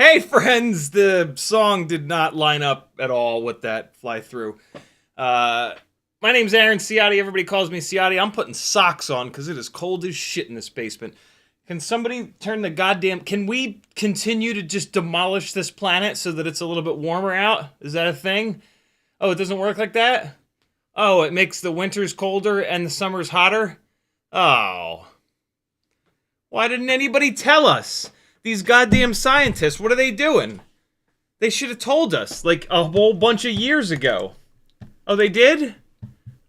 Hey friends, the song did not line up at all with that fly through. My name's Aaron Ciotti. Everybody calls me Ciotti. I'm putting socks on because it is cold as shit in this basement. Can somebody turn the goddamn... Can we continue to just demolish this planet so that it's a little bit warmer out? Is that a thing? Oh, it doesn't work like that? Oh, it makes the winters colder and the summers hotter? Oh. Why didn't anybody tell us? These goddamn scientists, what are they doing? They should have told us, like, a whole bunch of years ago. Oh, they did?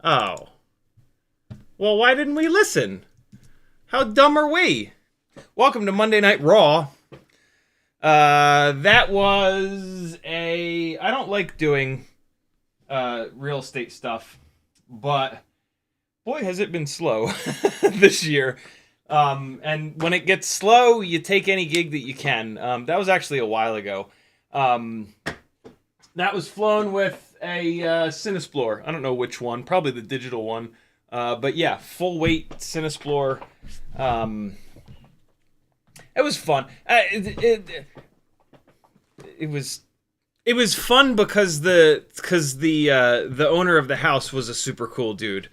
Oh. Well, why didn't we listen? How dumb are we? Welcome to Monday Night Raw. That was a... I don't like doing real estate stuff, but boy, has it been slow this year. And when it gets slow, you take any gig that you can. That was actually a while ago. That was flown with a Cinesplore. I don't know which one, probably the digital one. But yeah, full weight Cinesplore. It was fun. It was fun because the owner of the house was a super cool dude.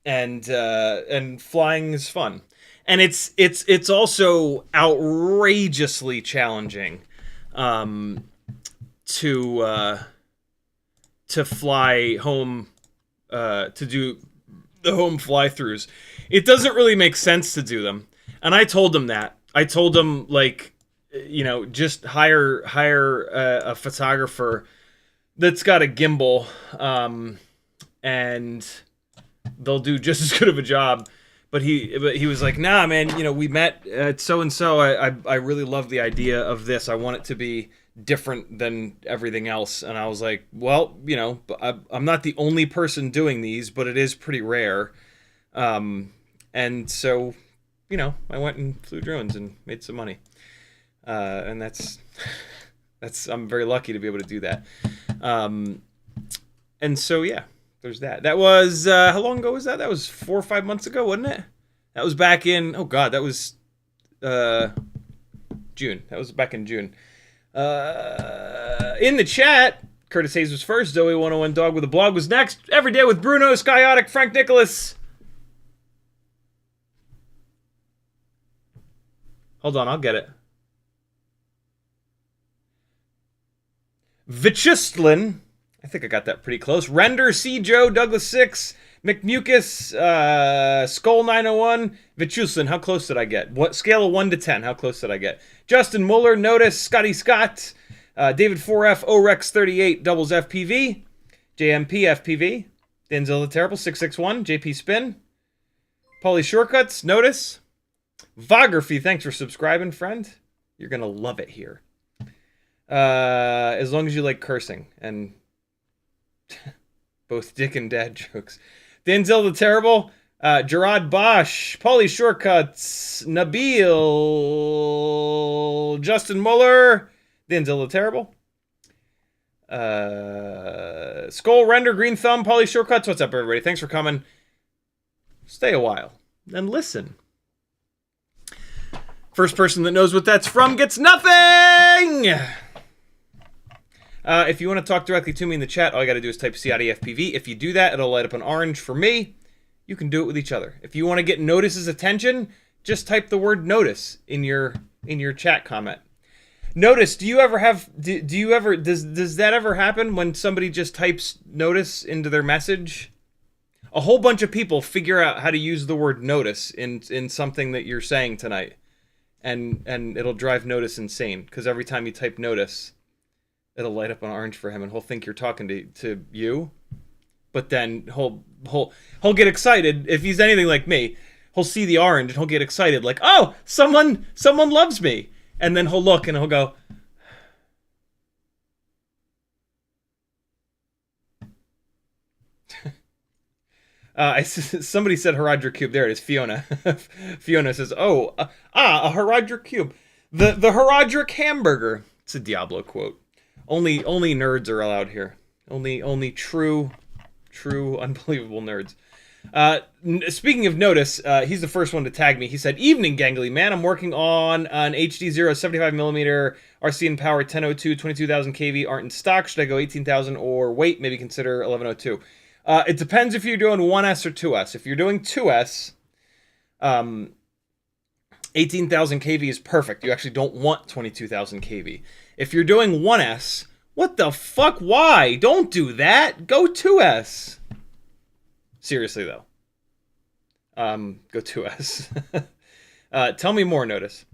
And flying is fun, and it's also outrageously challenging to fly home, to do the home fly-throughs. It doesn't really make sense to do them, and I told them that. I told them, like, you know, just hire a photographer that's got a gimbal, and they'll do just as good of a job. But he was like, nah, man, you know, we met at so-and-so. I really love the idea of this. I want it to be different than everything else. And I was like, well, you know, I'm not the only person doing these, but it is pretty rare. And so, you know, I went and flew drones and made some money. And that's I'm very lucky to be able to do that. And so, yeah. There's that. That was, how long ago was that? That was 4 or 5 months ago, wasn't it? That was back in, oh God, that was, June. That was back in June. In the chat, Curtis Hayes was first. Zoe 101 Dog with a Blog was next. Every Day with Bruno, Skyotic, Frank Nicholas. Hold on, I'll get it. Vichistlin. I think I got that pretty close. Render, C. Joe, Douglas 6, McMucus, Skull 901, Vichuslin, how close did I get? What scale of 1 to 10? How close did I get? Justin Muller, Notice, Scotty Scott, David 4F, Orex 38, Doubles FPV, JMP FPV, Denzel the Terrible 661, JP Spin, Paulie Shortcuts, Notice, Vography, thanks for subscribing, friend. You're gonna love it here. As long as you like cursing and both dick and dad jokes. Denzel the Terrible, Gerard Bosch, Paulie Shortcuts, Nabil, Justin Muller, Denzel the Terrible, Skull Render, Green Thumb, Paulie Shortcuts. What's up, everybody? Thanks for coming. Stay a while and listen. First person that knows what that's from gets nothing! If you want to talk directly to me in the chat, all you got to do is type CiottiFPV. If you do that, it'll light up an orange for me. You can do it with each other. If you want to get Notice's attention, just type the word Notice in your chat comment. Notice, do you ever have does that ever happen when somebody just types Notice into their message? A whole bunch of people figure out how to use the word Notice in something that you're saying tonight. And it'll drive Notice insane, because every time you type Notice, it'll light up an orange for him, and he'll think you're talking to you. But then he'll get excited. If he's anything like me, he'll see the orange and he'll get excited, like, oh, someone loves me. And then he'll look and he'll go, somebody said Herodric Cube. There it is, Fiona. Fiona says, oh, a Herodric Cube. The Herodric hamburger. It's a Diablo quote. Only nerds are allowed here. Only true, unbelievable nerds. Speaking of Notice, he's the first one to tag me. He said, evening, gangly man. I'm working on an HD0 75mm RCinpower 1002, 22,000 kV. Aren't in stock. Should I go 18,000 or wait? Maybe consider 1102. It depends if you're doing 1S or 2S. If you're doing 2S, 18,000 kV is perfect. You actually don't want 22,000 kV. If you're doing 1S, what the fuck? Why? Don't do that. Go 2S. Seriously, though. Go 2S. Tell me more, Notice.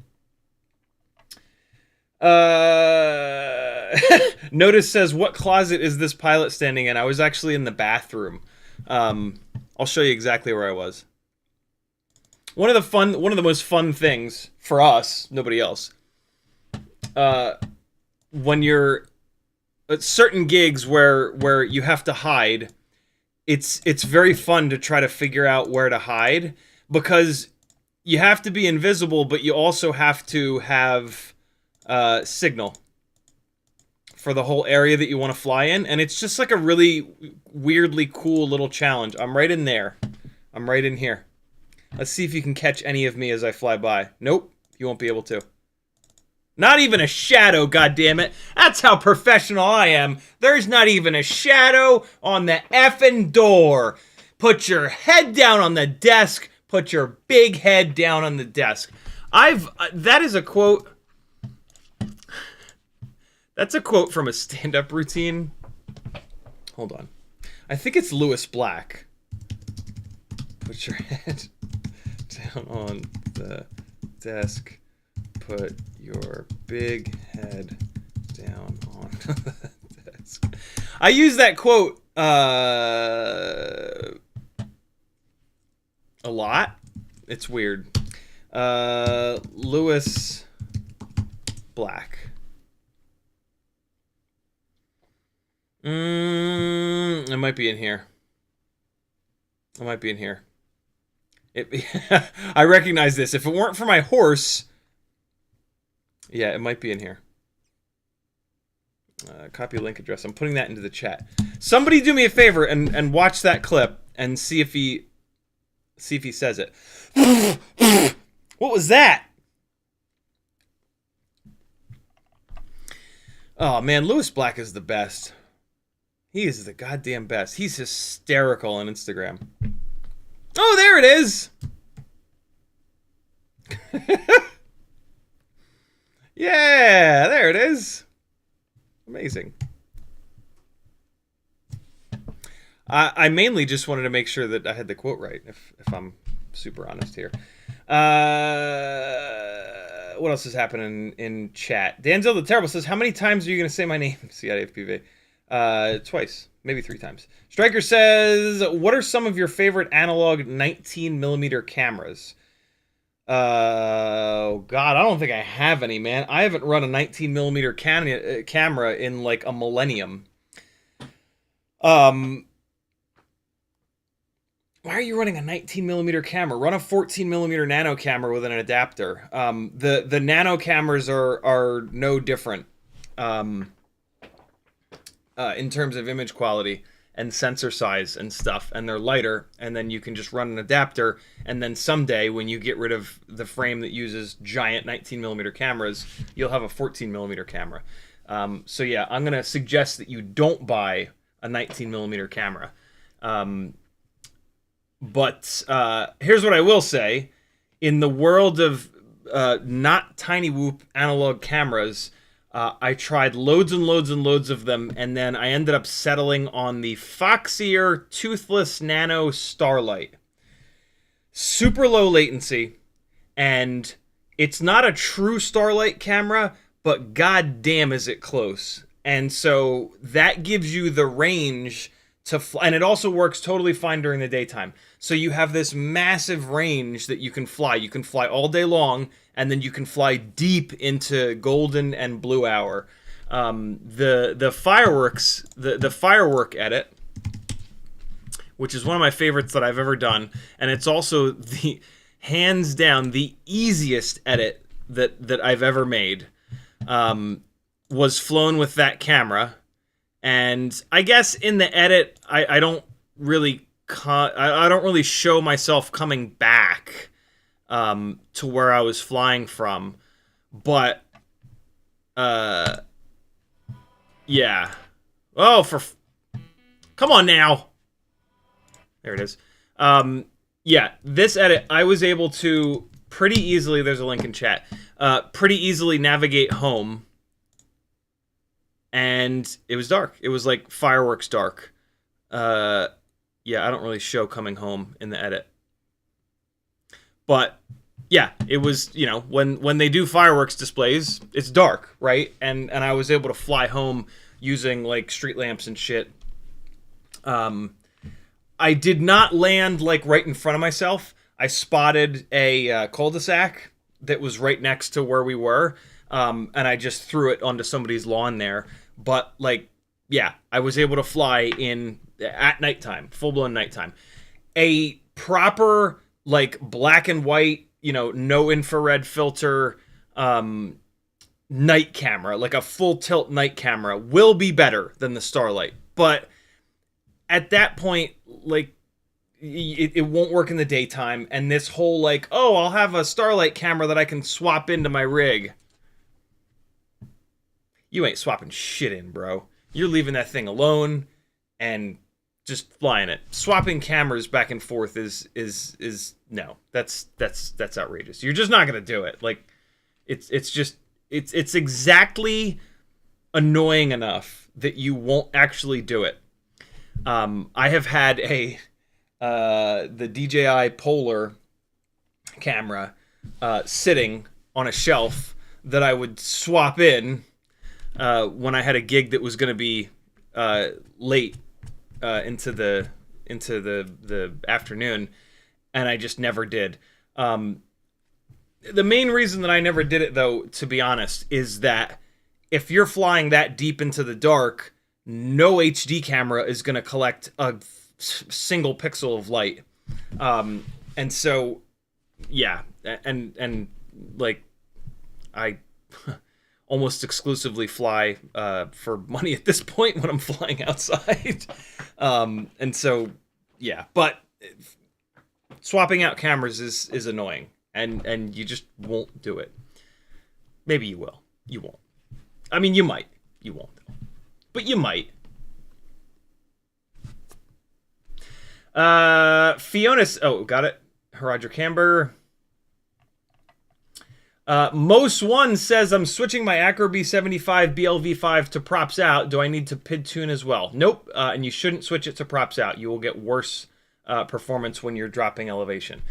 Notice says, what closet is this pilot standing in? I was actually in the bathroom. I'll show you exactly where I was. One of the most fun things for us, nobody else, when you're at certain gigs where you have to hide, it's very fun to try to figure out where to hide, because you have to be invisible, but you also have to have signal for the whole area that you want to fly in, and it's just like a really weirdly cool little challenge. I'm right in there. I'm right in here. Let's see if you can catch any of me as I fly by. Nope, you won't be able to. Not even a shadow, goddammit. That's how professional I am. There's not even a shadow on the effing door. Put your head down on the desk. Put your big head down on the desk. That is a quote. That's a quote from a stand-up routine. Hold on. I think it's Lewis Black. Put your head down on the desk. Put your big head down on the desk. I use that quote a lot. It's weird. Lewis Black. It might be in here. It might be in here. I recognize this. If it weren't for my horse... Yeah, it might be in here. Copy link address. I'm putting that into the chat. Somebody do me a favor and watch that clip and see if he says it. What was that? Oh man, Lewis Black is the best. He is the goddamn best. He's hysterical on Instagram. Oh, there it is. Yeah, there it is. Amazing. I mainly just wanted to make sure that I had the quote right, if I'm super honest here. What else is happening in chat? Danzel the Terrible says, how many times are you going to say my name? CiottiFPV. Twice, maybe 3 times. Striker says, what are some of your favorite analog 19mm cameras? Oh God, I don't think I have any, man. I haven't run a 19mm camera in like a millennium. Why are you running a 19mm camera? Run a 14mm nano camera with an adapter. The nano cameras are no different in terms of image quality and sensor size and stuff, and they're lighter, and then you can just run an adapter, and then someday when you get rid of the frame that uses giant 19mm cameras, you'll have a 14mm camera. So yeah, I'm gonna suggest that you don't buy a 19mm camera. But here's what I will say. In the world of not tiny whoop analog cameras, I tried loads and loads and loads of them, and then I ended up settling on the Foxier Toothless Nano Starlight. Super low latency, and it's not a true Starlight camera, but goddamn is it close. And so that gives you the range to fly, and it also works totally fine during the daytime. So you have this massive range that you can fly. You can fly all day long, and then you can fly deep into golden and blue hour. The fireworks, the firework edit, which is one of my favorites that I've ever done, and it's also the hands down the easiest edit that I've ever made, was flown with that camera. And I guess in the edit, I don't really I don't really show myself coming back to where I was flying from, but yeah. Oh, come on now. There it is. Yeah, this edit I was able to pretty easily. There's a link in chat. Pretty easily navigate home. And it was dark. It was like fireworks dark. Yeah, I don't really show coming home in the edit. But yeah, it was, you know, when they do fireworks displays, it's dark, right? And I was able to fly home using like street lamps and shit. I did not land like right in front of myself. I spotted a cul-de-sac that was right next to where we were. And I just threw it onto somebody's lawn there. But, like, yeah, I was able to fly at nighttime, full-blown nighttime. A proper, like, black and white, you know, no infrared filter night camera, like a full-tilt night camera, will be better than the Starlight. But at that point, like, it won't work in the daytime. And this whole, like, oh, I'll have a Starlight camera that I can swap into my rig. You ain't swapping shit in, bro. You're leaving that thing alone and just flying it. Swapping cameras back and forth is no. That's outrageous. You're just not gonna do it. Like, it's exactly annoying enough that you won't actually do it. I have had the DJI Polar camera sitting on a shelf that I would swap in when I had a gig that was going to be late into the afternoon, and I just never did. The main reason that I never did it, though, to be honest, is that if you're flying that deep into the dark, no HD camera is going to collect a single pixel of light. And so, yeah, and like, I almost exclusively fly for money at this point when I'm flying outside. And so, yeah, but swapping out cameras is annoying, and you just won't do it. Maybe you will. You won't. I mean, you might. You won't, though. But you might. Fiona's... Oh, got it. Roger Camber. Most One says, I'm switching my Acrobee 75 BLV5 to props out. Do I need to PID tune as well? Nope, and you shouldn't switch it to props out. You will get worse performance when you're dropping elevation.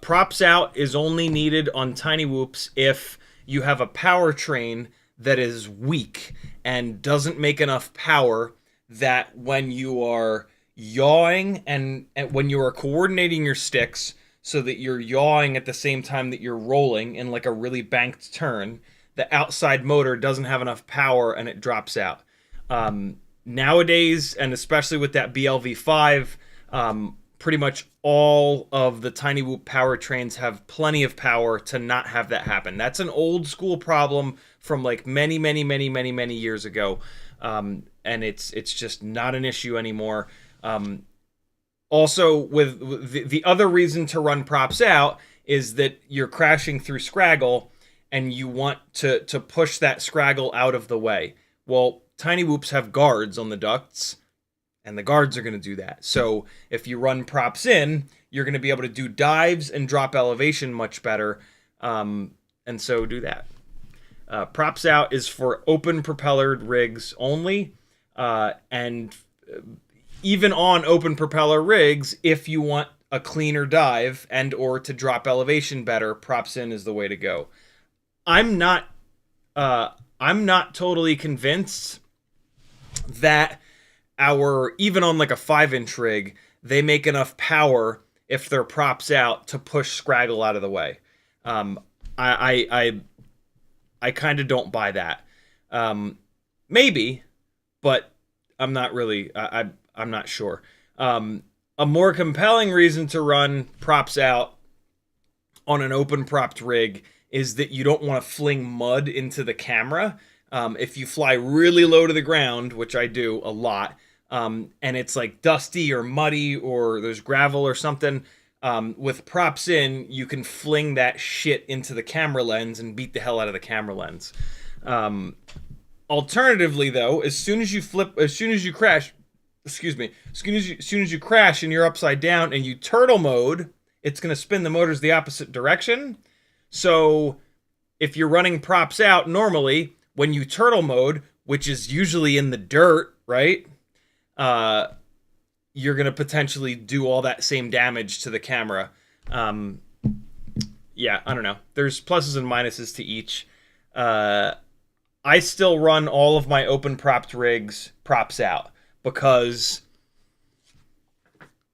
Props out is only needed on tiny whoops if you have a powertrain that is weak and doesn't make enough power that when you are yawing and when you are coordinating your sticks so that you're yawing at the same time that you're rolling in like a really banked turn, the outside motor doesn't have enough power and it drops out. Nowadays, and especially with that BLV5, pretty much all of the tiny whoop powertrains have plenty of power to not have that happen. That's an old school problem from like many years ago, and it's just not an issue anymore. Also, with the other reason to run props out is that you're crashing through scraggle and you want to push that scraggle out of the way. Well, tiny whoops have guards on the ducts, and the guards are going to do that. So if you run props in, you're going to be able to do dives and drop elevation much better, and so do that. Props out is for open propellered rigs only, and even on open propeller rigs, if you want a cleaner dive and or to drop elevation better, props in is the way to go. I'm not totally convinced that even on like a 5-inch rig, they make enough power if they're props out to push scraggle out of the way. I kind of don't buy that. Maybe, but I'm not really. I'm not sure. A more compelling reason to run props out on an open propped rig is that you don't want to fling mud into the camera. If you fly really low to the ground, which I do a lot, and it's like dusty or muddy or there's gravel or something, with props in, you can fling that shit into the camera lens and beat the hell out of the camera lens. Alternatively, though, as soon as you crash and you're upside down and you turtle mode, it's going to spin the motors the opposite direction. So if you're running props out normally, when you turtle mode, which is usually in the dirt, right? You're going to potentially do all that same damage to the camera. Yeah, I don't know. There's pluses and minuses to each. I still run all of my open propped rigs props out because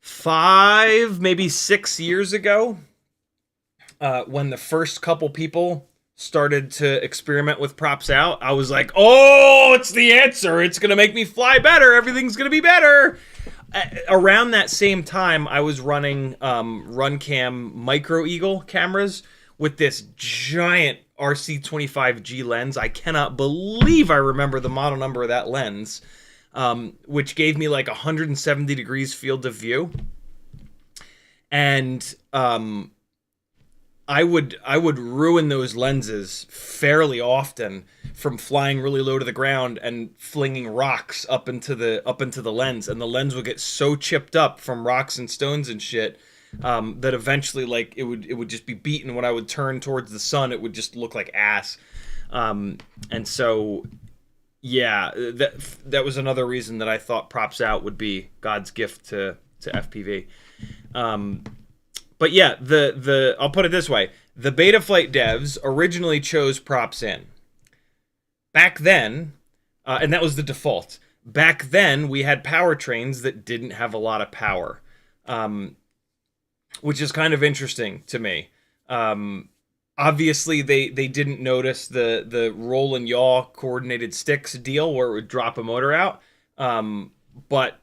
5, maybe 6 years ago, when the first couple people started to experiment with props out, I was like, oh, it's the answer. It's going to make me fly better. Everything's going to be better. Around that same time, I was running RunCam Micro Eagle cameras with this giant RC25G lens. I cannot believe I remember the model number of that lens, which gave me like 170 degrees field of view. And I would ruin those lenses fairly often from flying really low to the ground and flinging rocks up into the lens, and the lens would get so chipped up from rocks and stones and shit that eventually, like, it would just be beaten. When I would turn towards the sun, it would just look like ass. And so, yeah, that was another reason that I thought props out would be God's gift to FPV. But yeah, I'll put it this way: the Betaflight devs originally chose props in. Back then, and that was the default. Back then, we had powertrains that didn't have a lot of power, which is kind of interesting to me. Obviously, they didn't notice the roll and yaw coordinated sticks deal where it would drop a motor out. But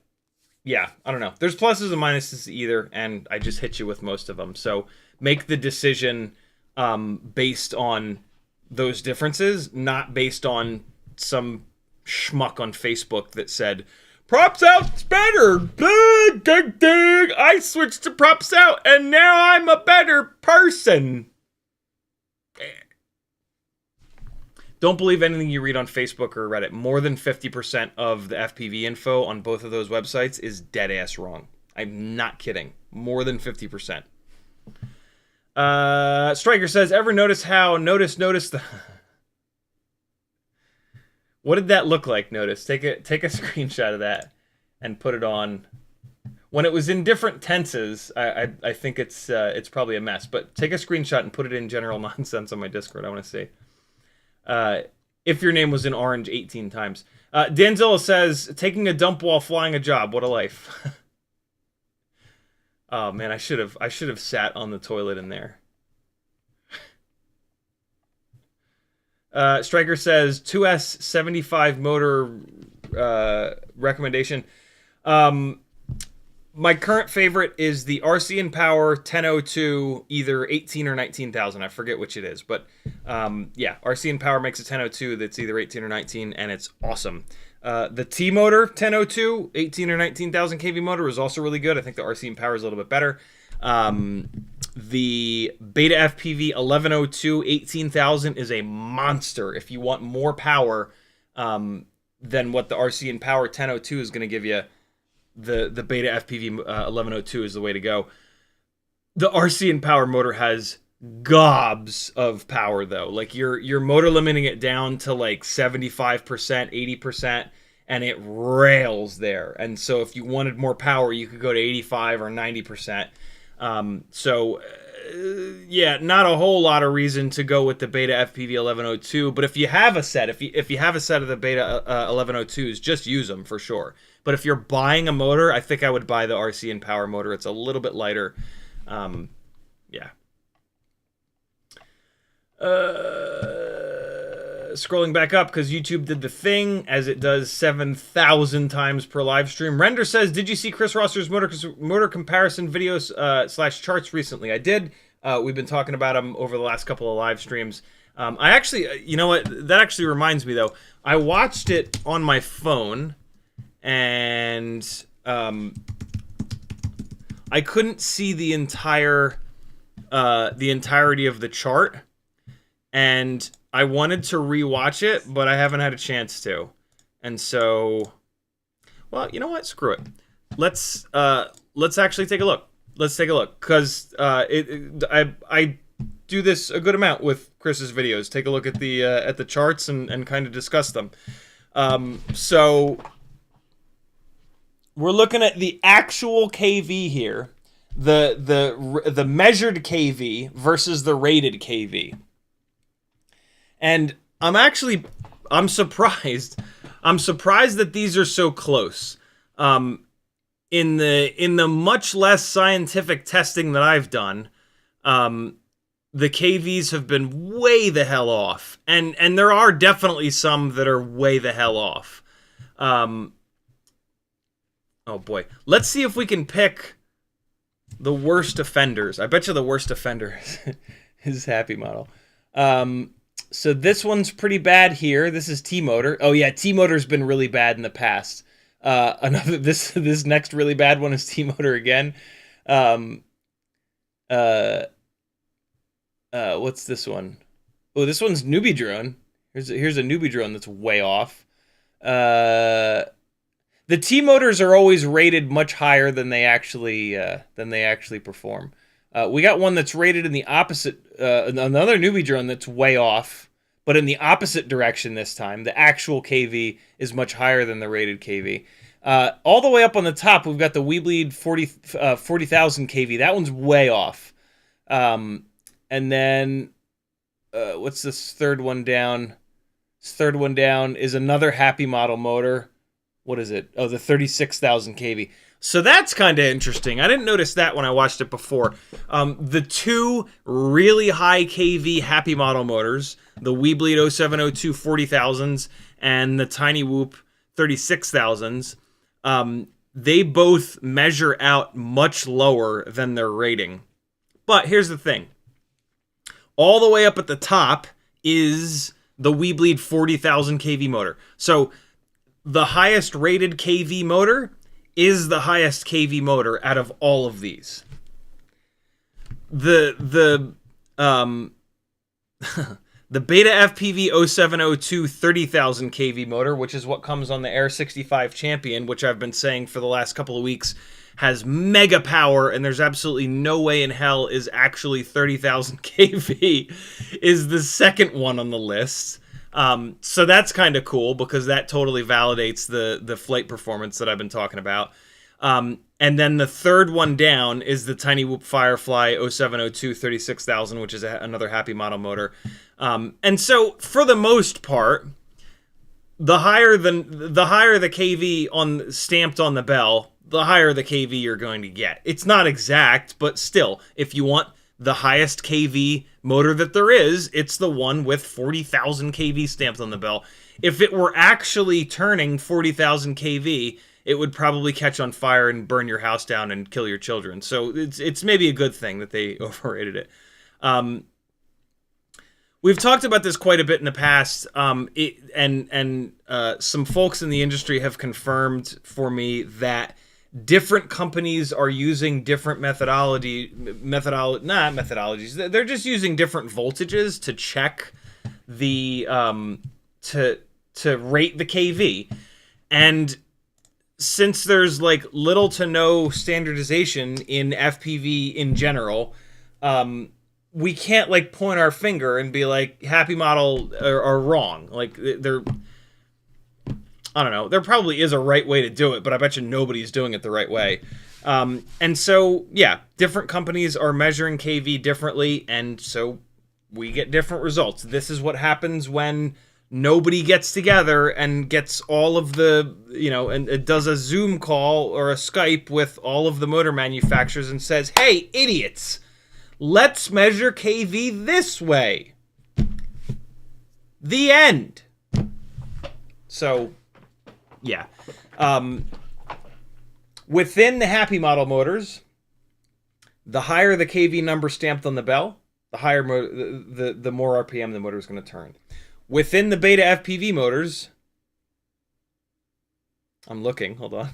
yeah, I don't know. There's pluses and minuses to either, and I just hit you with most of them. So make the decision based on those differences, not based on some schmuck on Facebook that said, props out's better. Dig, dig, dig. I switched to props out, and now I'm a better person. Don't believe anything you read on Facebook or Reddit. More than 50% of the FPV info on both of those websites is dead ass wrong. I'm not kidding. More than 50%. Striker says, ever notice how notice the what did that look like? Notice. Take a screenshot of that and put it on. When it was in different tenses, I think it's probably a mess. But take a screenshot and put it in general nonsense on my Discord. I want to see. If your name was in orange 18 times. Danzilla says, taking a dump while flying a job. What a life. Oh man, I should have sat on the toilet in there. Striker says 2S 75 motor recommendation. My current favorite is the RCinpower 1002, either 18 or 19,000. I forget which it is, but yeah, RCinpower makes a 1002 that's either 18 or 19, and it's awesome. The T motor 1002, 18 or 19,000 kV motor is also really good. I think the RCinpower is a little bit better. The BetaFPV 1102 18,000 is a monster. If you want more power than what the RCinpower 1002 is going to give you, the BetaFPV 1102 is the way to go. The RCinpower motor has gobs of power though. Like you're motor limiting it down to like 75%, 80%, and it rails there. And so if you wanted more power, you could go to 85 or 90%. Yeah, not a whole lot of reason to go with the BetaFPV 1102, but if you have a set, if you have a set of the Beta 1102s, just use them for sure. But if you're buying a motor, I think I would buy the RCinpower motor. It's a little bit lighter. Yeah. Scrolling back up because YouTube did the thing as it does 7,000 times per live stream. Render says, did you see Chris Rosser's motor comparison videos / charts recently? I did. We've been talking about them over the last couple of live streams. I actually, you know what? That actually reminds me though. I watched it on my phone and I couldn't see the entirety of the chart, and I wanted to rewatch it, but I haven't had a chance to. And so, well, you know what? Screw it. Let's actually take a look. Let's take a look, because I do this a good amount with Chris's videos. Take a look at the charts and kind of discuss them. So we're looking at the actual KV here, the measured KV versus the rated KV. And I'm surprised. I'm surprised that these are so close. In the much less scientific testing that I've done, the KVs have been way the hell off. And there are definitely some that are way the hell off. Oh boy. Let's see if we can pick the worst offenders. I bet you the worst offender is Happy Model. So this one's pretty bad here. This is T-Motor. Oh yeah, T-Motor's been really bad in the past. This next really bad one is T-Motor again. What's this one? Oh, this one's Newbie Drone. Here's a Newbie Drone that's way off. The T-Motors are always rated much higher than they actually perform. We got one that's rated in the opposite, another Newbie Drone that's way off, but in the opposite direction this time. The actual KV is much higher than the rated KV. All the way up on the top, we've got the Weebleed 40,000 KV. That one's way off. And then, what's this third one down? This third one down is another Happy Model motor. What is it? Oh, the 36,000 KV. So that's kind of interesting. I didn't notice that when I watched it before. The two really high KV Happy Model motors, the Weebleed 0702 40,000s and the Tiny Whoop 36,000s, they both measure out much lower than their rating. But here's the thing. All the way up at the top is the Weebleed 40,000 KV motor. So the highest rated KV motor is the highest KV motor out of all of these. The BetaFPV 0702 30,000 KV motor, which is what comes on the Air 65 Champion, which I've been saying for the last couple of weeks has mega power, and there's absolutely no way in hell is actually 30,000 kV, is the second one on the list. So that's kind of cool because that totally validates the flight performance that I've been talking about. And then the third one down is the Tiny Whoop Firefly 0702 36,000, which is another happy model motor. And so for the most part, the higher the KV stamped on the bell, the higher the KV you're going to get. It's not exact, but still, if you want the highest KV motor that there is, it's the one with 40,000 KV stamped on the bell. If it were actually turning 40,000 KV, it would probably catch on fire and burn your house down and kill your children. So it's maybe a good thing that they overrated it. We've talked about this quite a bit in the past, and some folks in the industry have confirmed for me that different companies are using different methodologies. They're just using different voltages to check the to rate the KV. And since there's like little to no standardization in FPV in general, we can't like point our finger and be like happy model are wrong. Like they're, I don't know. There probably is a right way to do it, but I bet you nobody's doing it the right way. And so, yeah, different companies are measuring KV differently, and so we get different results. This is what happens when nobody gets together and gets all of the, and it does a Zoom call or a Skype with all of the motor manufacturers and says, hey, idiots, let's measure KV this way. The end. So, yeah. Within the happy model motors, the higher the KV number stamped on the bell, the higher the more RPM the motor is going to turn. Within the BetaFPV motors, I'm looking, hold on.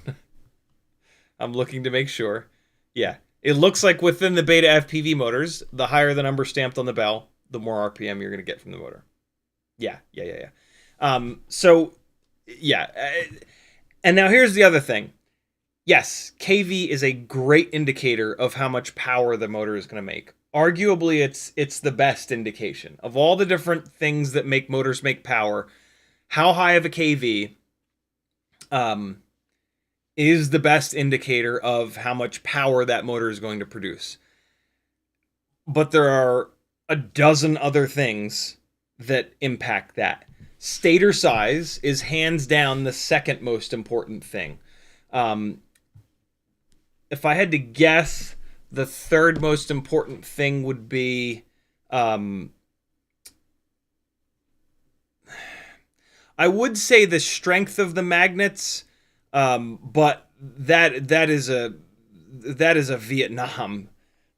I'm looking to make sure. Yeah, it looks like within the BetaFPV motors, the higher the number stamped on the bell, the more RPM you're going to get from the motor. Yeah. So, yeah. And now here's the other thing. Yes, KV is a great indicator of how much power the motor is going to make. Arguably, it's the best indication. Of all the different things that make motors make power, how high of a KV is the best indicator of how much power that motor is going to produce. But there are a dozen other things that impact that. Stator size is hands down the second most important thing. If I had to guess, the third most important thing would be, I would say the strength of the magnets, but that is a Vietnam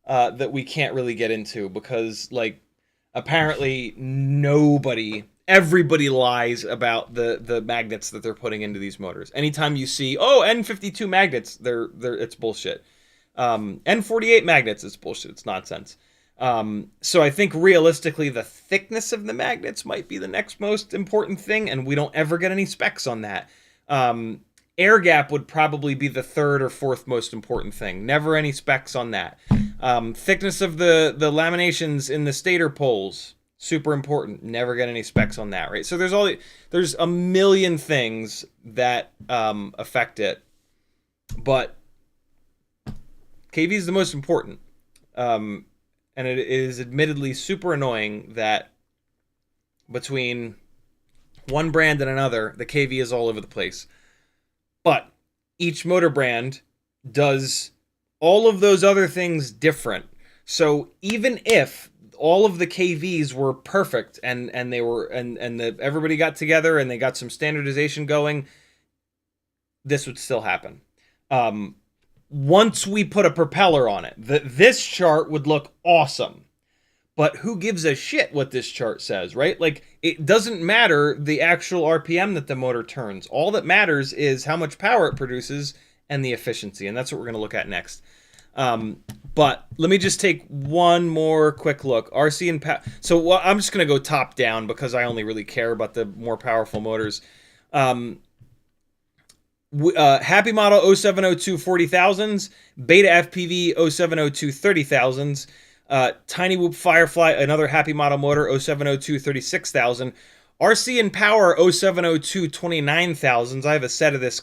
that we can't really get into because, like, apparently everybody lies about the magnets that they're putting into these motors. Anytime you see, N52 magnets, it's bullshit. N48 magnets, it's bullshit. It's nonsense. So I think realistically, the thickness of the magnets might be the next most important thing, and we don't ever get any specs on that. Air gap would probably be the third or fourth most important thing. Never any specs on that. Thickness of the laminations in the stator poles, super important. Never get any specs on that, right? So there's a million things that affect it, but KV is the most important. And it is admittedly super annoying that between one brand and another, the KV is all over the place. But each motor brand does all of those other things different. So even if all of the KVs were perfect and everybody got together and they got some standardization going, this would still happen. Once we put a propeller on it, this chart would look awesome. But who gives a shit what this chart says, right? Like, it doesn't matter the actual RPM that the motor turns. All that matters is how much power it produces and the efficiency, and that's what we're going to look at next. But let me just take one more quick look. RCinpower. So I'm just going to go top down because I only really care about the more powerful motors. Happy Model 0702 40,000s, BetaFPV 0702 30,000s, Tiny Whoop Firefly, another Happy Model motor 0702 36,000, RCinpower 0702 29,000s. I have a set of these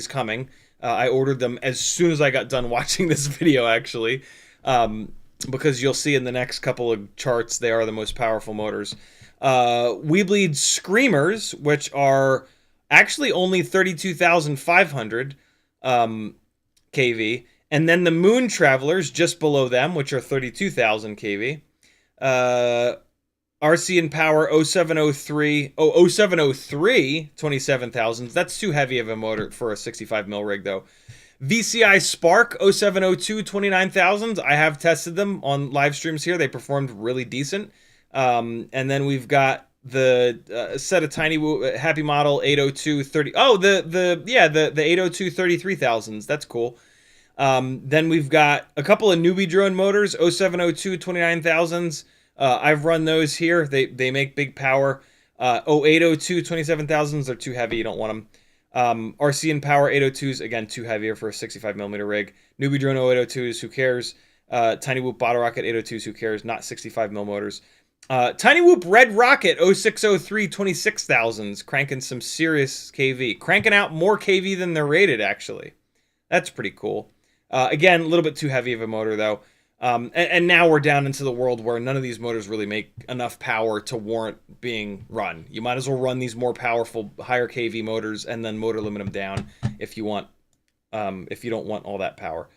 coming. I ordered them as soon as I got done watching this video, actually, because you'll see in the next couple of charts they are the most powerful motors. Weebleed Screamers, which are actually only 32,500 kV, and then the Moon Travelers just below them, which are 32,000 kV. RCinpower 0703 27,000. That's too heavy of a motor for a 65 mil rig, though. VCI Spark 0702 29,000. I have tested them on live streams here. They performed really decent. And then we've got the set of Tiny Happy Model 802 30. Oh, the 802 33,000s. That's cool. Then we've got a couple of newbie drone motors 0702 29,000s. I've run those here. They make big power. 0802 27,000s. They're too heavy. You don't want them. RCinpower 802s, again, too heavier for a 65 millimeter rig. Newbie drone 0802s, who cares? Tiny Whoop Bottle Rocket 802s, who cares? Not 65 mil motors. Tiny Whoop Red Rocket 0603 26,000s, cranking some serious KV. Cranking out more KV than they're rated, actually. That's pretty cool. Again, a little bit too heavy of a motor, though. And now we're down into the world where none of these motors really make enough power to warrant being run. You might as well run these more powerful, higher KV motors and then motor limit them down if you want, if you don't want all that power.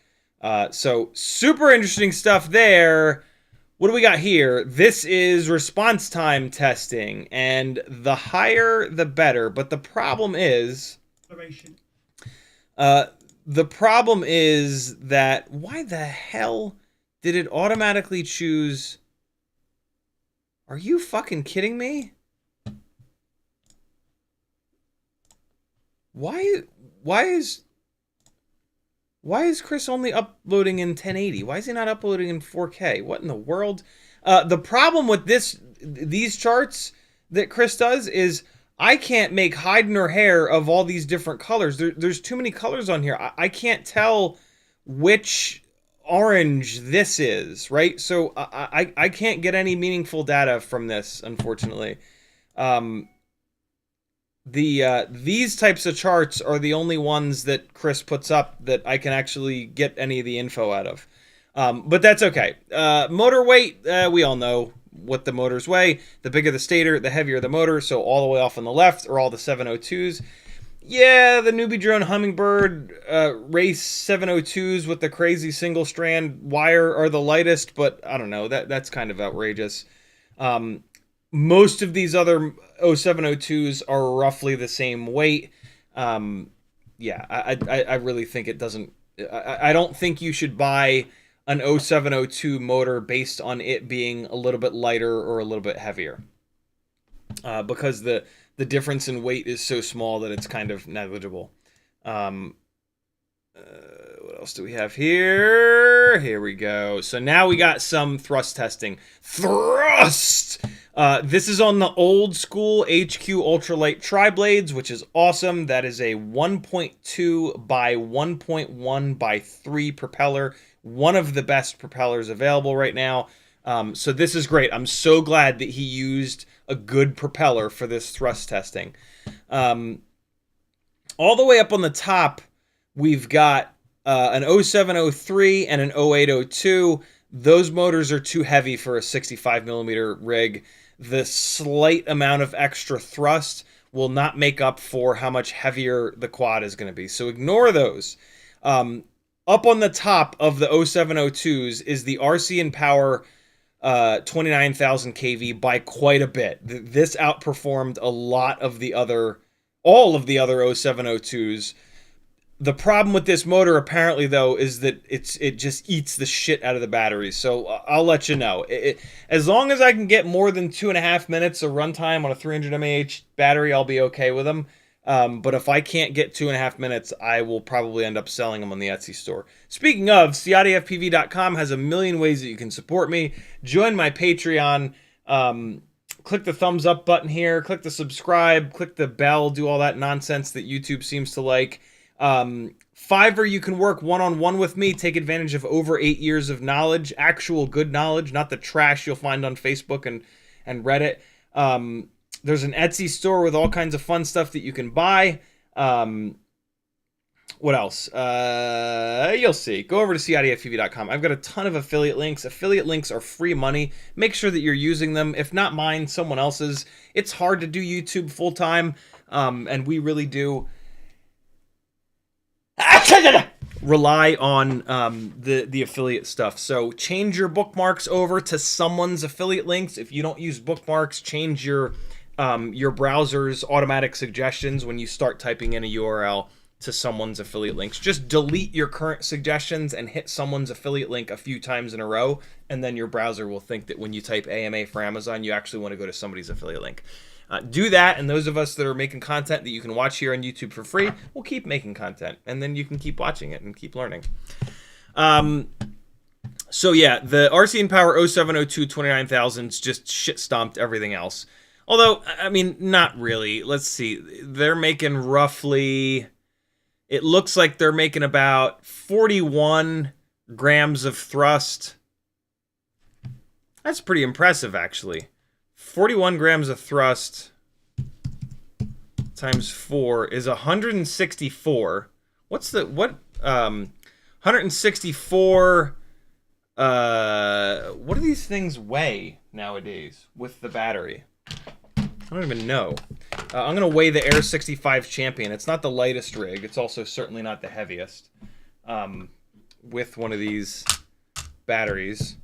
So super interesting stuff there. What do we got here? This is response time testing, and the higher the better. But the problem is, that why the hell did it automatically choose? Are you fucking kidding me? Why is Chris only uploading in 1080? Why is he not uploading in 4K? What in the world? The problem with these charts that Chris does is I can't make hide nor hair of all these different colors. There's too many colors on here. I can't tell which orange this is, right? So I can't get any meaningful data from this, unfortunately. These types of charts are the only ones that Chris puts up that I can actually get any of the info out of. But that's okay. Motor weight, we all know what the motors weigh. The bigger the stator, the heavier the motor. So all the way off on the left are all the 702s. Yeah, the newbie drone Hummingbird race 702s with the crazy single strand wire are the lightest, but I don't know, that's kind of outrageous. Most of these other 0702s are roughly the same weight. Yeah, I really think it doesn't. I don't think you should buy an 0702 motor based on it being a little bit lighter or a little bit heavier, because the difference in weight is so small that it's kind of negligible. What else do we have here? Here we go. So now we got some thrust testing. Thrust! This is on the old school HQ ultralight tri-blades, which is awesome. That is a 1.2 by 1.1 by 3 propeller. One of the best propellers available right now. So this is great. I'm so glad that he used a good propeller for this thrust testing. All the way up on the top, we've got an 0703 and an 0802. Those motors are too heavy for a 65 millimeter rig. The slight amount of extra thrust will not make up for how much heavier the quad is going to be. So ignore those. Up on the top of the 0702s is the RCinpower 29,000 kV by quite a bit. This outperformed all of the other 0702s. The problem with this motor, apparently, though, is that it just eats the shit out of the batteries. So I'll let you know. As long as I can get more than 2.5 minutes of runtime on a 300 mAh battery, I'll be okay with them. But if I can't get 2.5 minutes, I will probably end up selling them on the Etsy store. Speaking of, CiottiFPV.com has a million ways that you can support me. Join my Patreon. click the thumbs up button here, click the subscribe, click the bell, do all that nonsense that YouTube seems to like. Fiverr, you can work one-on-one with me, take advantage of over 8 years of knowledge, actual good knowledge, not the trash you'll find on Facebook and Reddit. There's an Etsy store with all kinds of fun stuff that you can buy. What else? You'll see. Go over to CiottiFPV.com. I've got a ton of affiliate links. Affiliate links are free money. Make sure that you're using them. If not mine, someone else's. It's hard to do YouTube full-time, and we really do rely on the affiliate stuff. So change your bookmarks over to someone's affiliate links. If you don't use bookmarks, change your browser's automatic suggestions when you start typing in a URL to someone's affiliate links. Just delete your current suggestions and hit someone's affiliate link a few times in a row, and then your browser will think that when you type AMA for Amazon, you actually want to go to somebody's affiliate link. Do that, and those of us that are making content that you can watch here on YouTube for free will keep making content, and then you can keep watching it and keep learning. So yeah, the RCinpower 0702 29000s just shit stomped everything else. Although, I mean, not really. Let's see. They're making roughly, it looks like they're making about 41 grams of thrust. That's pretty impressive, actually. 41 grams of thrust times 4 is 164. What's the, what, 164, what do these things weigh nowadays with the battery? I don't even know. I'm going to weigh the Air 65 Champion. It's not the lightest rig. It's also certainly not the heaviest with one of these batteries.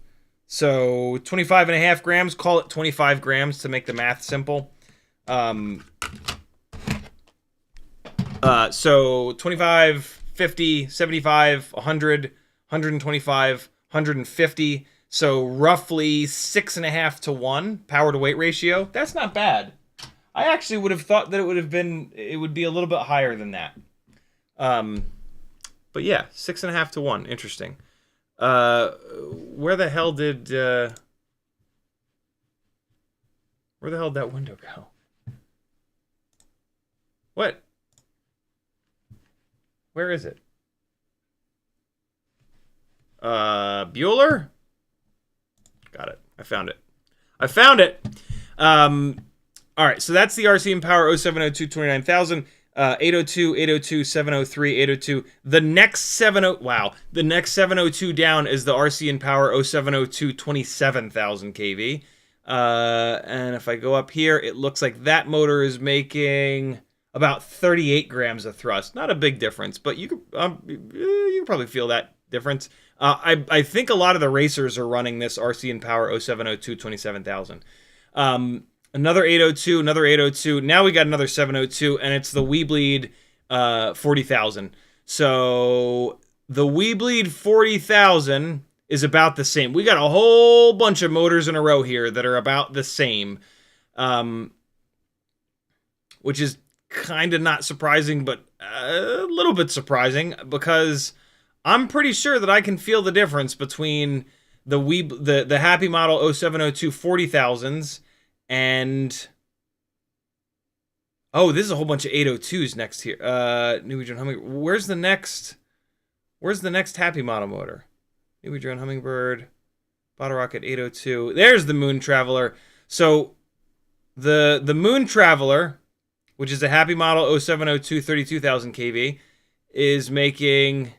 So 25.5 grams, call it 25 grams to make the math simple. So 25, 50, 75, 100, 125, 150. So roughly 6.5 to 1 power to weight ratio. That's not bad. I actually would have thought that it would be a little bit higher than that. But yeah, 6.5 to 1. Interesting. Where the hell did that window go? What? Where is it? Bueller? Got it. I found it. All right, so that's the RCinpower 0702 29000. 802, 802, 703, 802. The next 702 down is the RCinpower 0702 27000 kV. And if I go up here, it looks like that motor is making about 38 grams of thrust. Not a big difference, but you could probably feel that difference. I think a lot of the racers are running this RCinpower 0702 27000. Another 802, another 802. Now we got another 702, and it's the Weebleed 40,000. So the Weebleed 40,000 is about the same. We got a whole bunch of motors in a row here that are about the same, which is kind of not surprising, but a little bit surprising, because I'm pretty sure that I can feel the difference between the Happy Model 0702 40,000s and oh, this is a whole bunch of 802s next here. New Drone Hummingbird. Where's the next Happy Model motor? New Drone Hummingbird, Bottle Rocket 802. There's the Moon Traveler. So the Moon Traveler, which is a Happy Model 0702 32,000 kV, is making.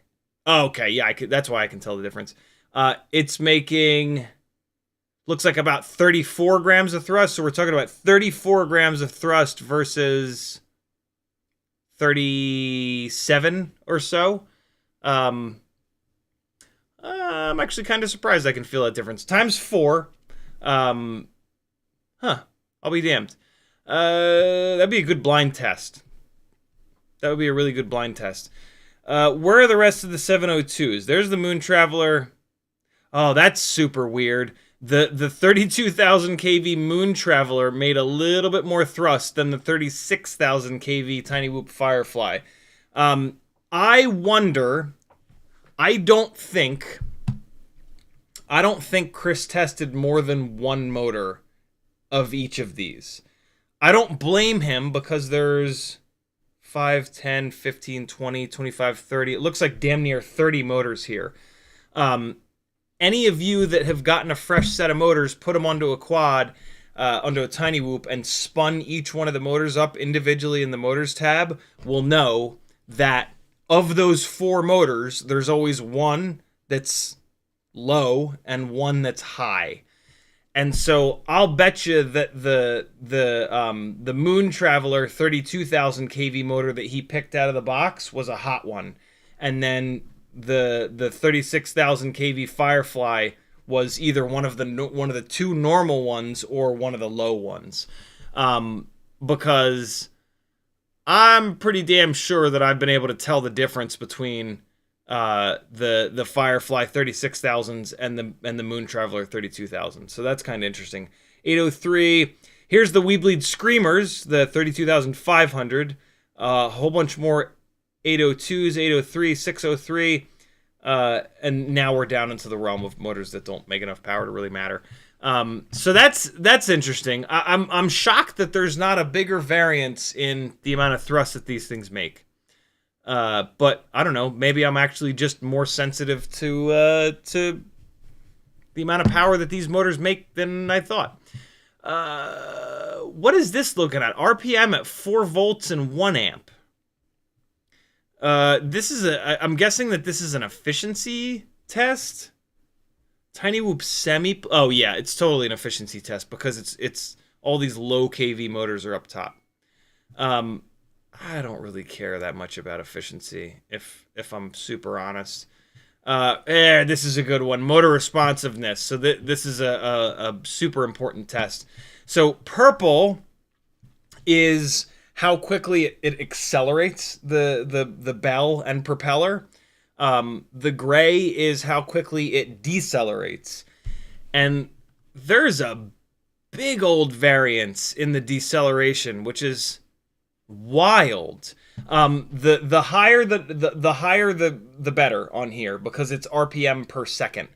Oh, okay, yeah, that's why I can tell the difference. It's making. Looks like about 34 grams of thrust. So we're talking about 34 grams of thrust versus 37 or so. I'm actually kind of surprised I can feel that difference. Times 4. I'll be damned. That'd be a good blind test. That would be a really good blind test. Where are the rest of the 702s? There's the Moon Traveler. Oh, that's super weird. The 32,000 kV Moon Traveler made a little bit more thrust than the 36,000 kV Tiny Whoop Firefly. I wonder. I don't think Chris tested more than one motor of each of these. I don't blame him because there's 5, 10, 15, 20, 25, 30. It looks like damn near 30 motors here. Any of you that have gotten a fresh set of motors, put them onto a quad, onto a tiny whoop, and spun each one of the motors up individually in the motors tab will know that of those 4 motors, there's always one that's low and one that's high. And so I'll bet you that the Moon Traveler 32,000 kV motor that he picked out of the box was a hot one, and then the 36,000 kV Firefly was either one of the 2 normal ones or one of the low ones, because I'm pretty damn sure that I've been able to tell the difference between the Firefly 36,000s and the Moon Traveler 32,000. So that's kind of interesting. 803. Here's the Weebleed Screamers, the 32,500. A whole bunch more 802s, 803, 603. And now we're down into the realm of motors that don't make enough power to really matter. So that's interesting. I'm shocked that there's not a bigger variance in the amount of thrust that these things make. But I don't know. Maybe I'm actually just more sensitive to the amount of power that these motors make than I thought. What is this looking at? RPM at 4 volts and 1 amp. I'm guessing that this is an efficiency test. Tiny Whoop Semi. Oh yeah, it's totally an efficiency test because it's all these low kV motors are up top. I don't really care that much about efficiency, if I'm super honest. This is a good one. Motor responsiveness. So this is a super important test. So purple is how quickly it accelerates the bell and propeller. The gray is how quickly it decelerates. And there's a big old variance in the deceleration, which is wild. The higher the better on here because it's RPM per second.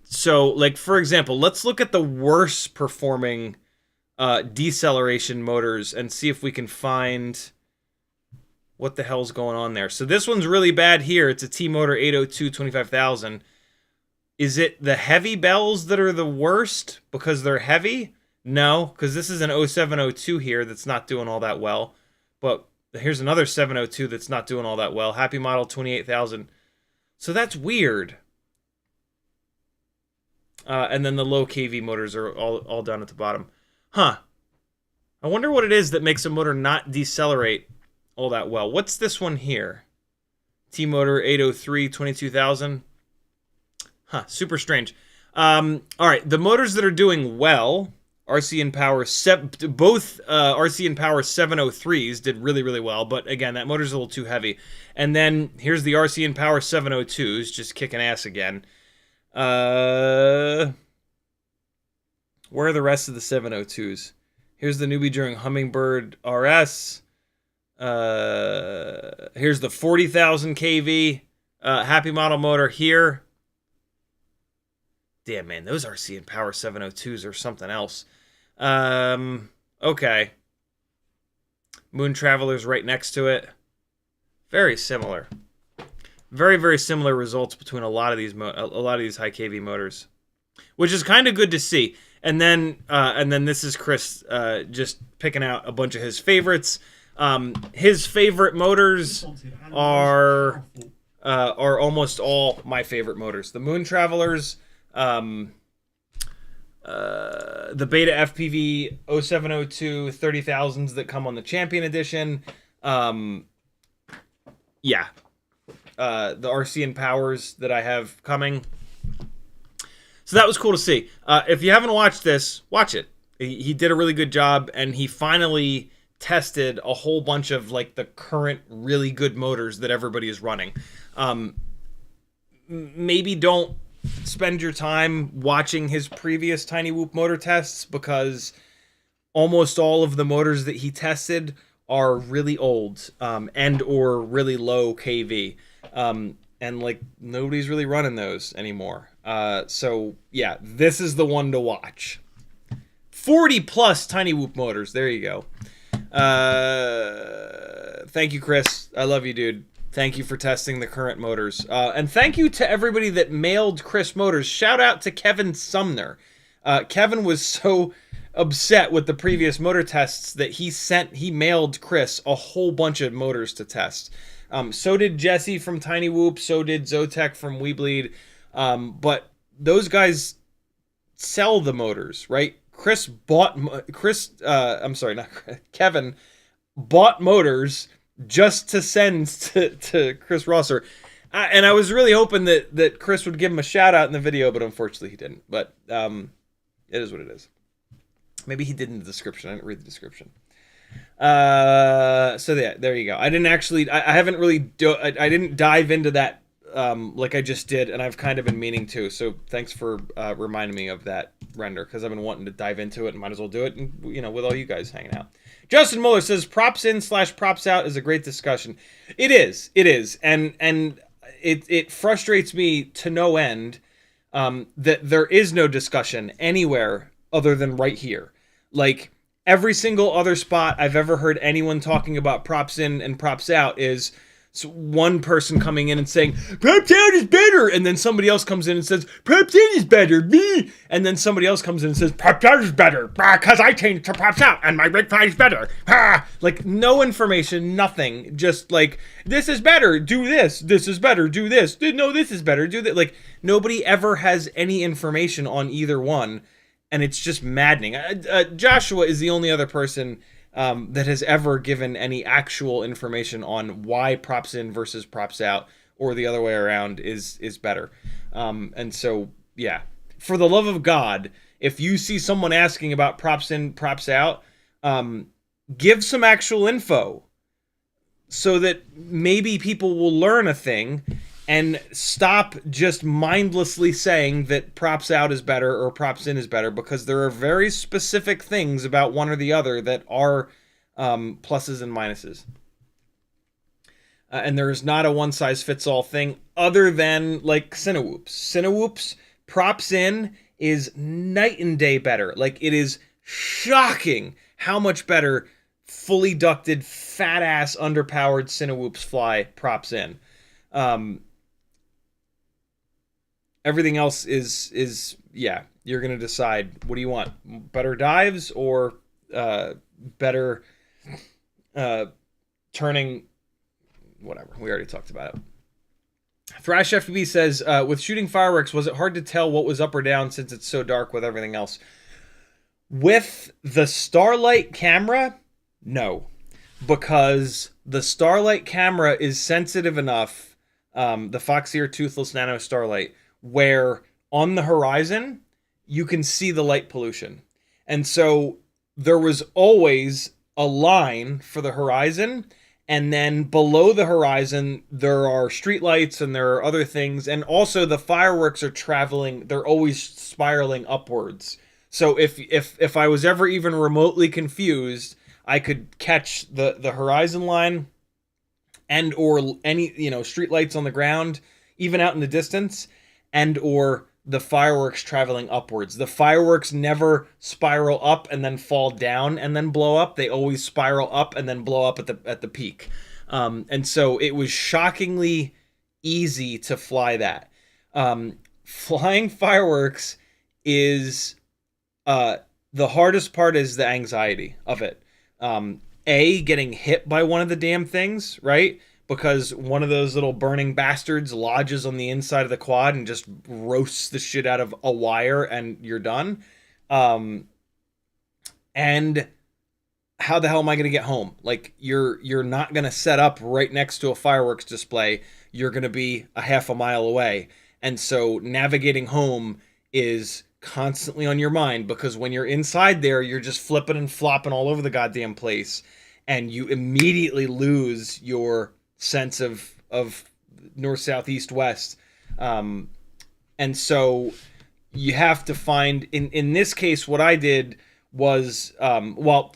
So like for example, let's look at the worst performing deceleration motors and see if we can find what the hell's going on there. So this one's really bad here. It's a T-Motor 802 25,000. Is it the heavy bells that are the worst because they're heavy? No, because this is an 0702 here that's not doing all that well. But here's another 702 that's not doing all that well. Happy Model 28,000. So that's weird. And then the low kV motors are all down at the bottom. Huh. I wonder what it is that makes a motor not decelerate all that well. What's this one here? T-Motor 803 22,000. Huh, super strange. All right, the motors that are doing well, RCinpower, both RCinpower 703s did really, really well, but again, that motor's a little too heavy. And then here's the RCinpower 702s, just kicking ass again. Where are the rest of the 702s? Here's the newbie during Hummingbird RS. Here's the 40,000 kV Happy Model motor here. Damn, man, those RCinpower 702s are something else. Okay. Moon Traveler's right next to it. Very similar. Very, very similar results between a lot of these high kV motors, which is kind of good to see. And then this is Chris just picking out a bunch of his favorites. His favorite motors are almost all my favorite motors. The Moon Travelers, the BetaFPV 0702 30,000s that come on the Champion Edition. Yeah. The RCinpowers that I have coming. So that was cool to see. If you haven't watched this, watch it. He did a really good job, and he finally tested a whole bunch of like the current really good motors that everybody is running. Maybe don't spend your time watching his previous Tiny Whoop motor tests because almost all of the motors that he tested are really old and or really low kV. And like nobody's really running those anymore. So yeah, this is the one to watch. 40 plus tiny whoop motors. There you go. Thank you, Chris. I love you, dude. Thank you for testing the current motors. And thank you to everybody that mailed Chris motors. Shout out to Kevin Sumner. Kevin was so upset with the previous motor tests that he mailed Chris a whole bunch of motors to test. So did Jesse from Tiny Whoop. So did Zotek from Weebleed. But those guys sell the motors, right? Kevin bought motors just to send to Chris Rosser. And I was really hoping that Chris would give him a shout out in the video, but unfortunately he didn't. But it is what it is. Maybe he did in the description. I didn't read the description. So yeah, there you go. I didn't dive into that like I just did, and I've kind of been meaning to. So thanks for reminding me of that render, because I've been wanting to dive into it and might as well do it, and with all you guys hanging out. Justin Muller says props in / props out is a great discussion. It is, and it frustrates me to no end that there is no discussion anywhere other than right here. Like, every single other spot I've ever heard anyone talking about props in and props out is one person coming in and saying, props out is better, and then somebody else comes in and says, props in is better, me, and then somebody else comes in and says, props out is better, because I changed to props out, and my rig five is better. Like, no information, nothing, just like, this is better, do this is better, do this, no, this is better, do that. Like, nobody ever has any information on either one, and it's just maddening. Joshua is the only other person that has ever given any actual information on why props in versus props out, or the other way around, is better. And so, yeah, for the love of God, if you see someone asking about props in, props out, give some actual info so that maybe people will learn a thing and stop just mindlessly saying that props out is better or props in is better, because there are very specific things about one or the other that are pluses and minuses. And there is not a one-size-fits-all thing, other than, like, Cinewhoops. Cinewhoops, props in is night and day better. Like, it is shocking how much better fully ducted, fat-ass, underpowered Cinewhoops fly props in. Everything else is yeah, you're going to decide, what do you want? Better dives or better turning, whatever. We already talked about it. ThrashFPV says, with shooting fireworks, was it hard to tell what was up or down since it's so dark with everything else? With the Starlight camera, no. Because the Starlight camera is sensitive enough, the Foxeer Toothless Nano Starlight, where on the horizon, you can see the light pollution. And so there was always a line for the horizon, and then below the horizon, there are street lights and there are other things. And also the fireworks are traveling, they're always spiraling upwards. So if I was ever even remotely confused, I could catch the horizon line and or any, street lights on the ground, even out in the distance, and or the fireworks traveling upwards. The fireworks never spiral up and then fall down and then blow up. They always spiral up and then blow up at the peak. And so it was shockingly easy to fly that. Flying fireworks is the hardest part is the anxiety of it. Getting hit by one of the damn things, right? Because one of those little burning bastards lodges on the inside of the quad and just roasts the shit out of a wire and you're done. And how the hell am I going to get home? Like, you're not going to set up right next to a fireworks display. You're going to be a half a mile away. And so navigating home is constantly on your mind, because when you're inside there, you're just flipping and flopping all over the goddamn place. And you immediately lose your sense of north, south, east, west. And so you have to find, in this case, what I did was, what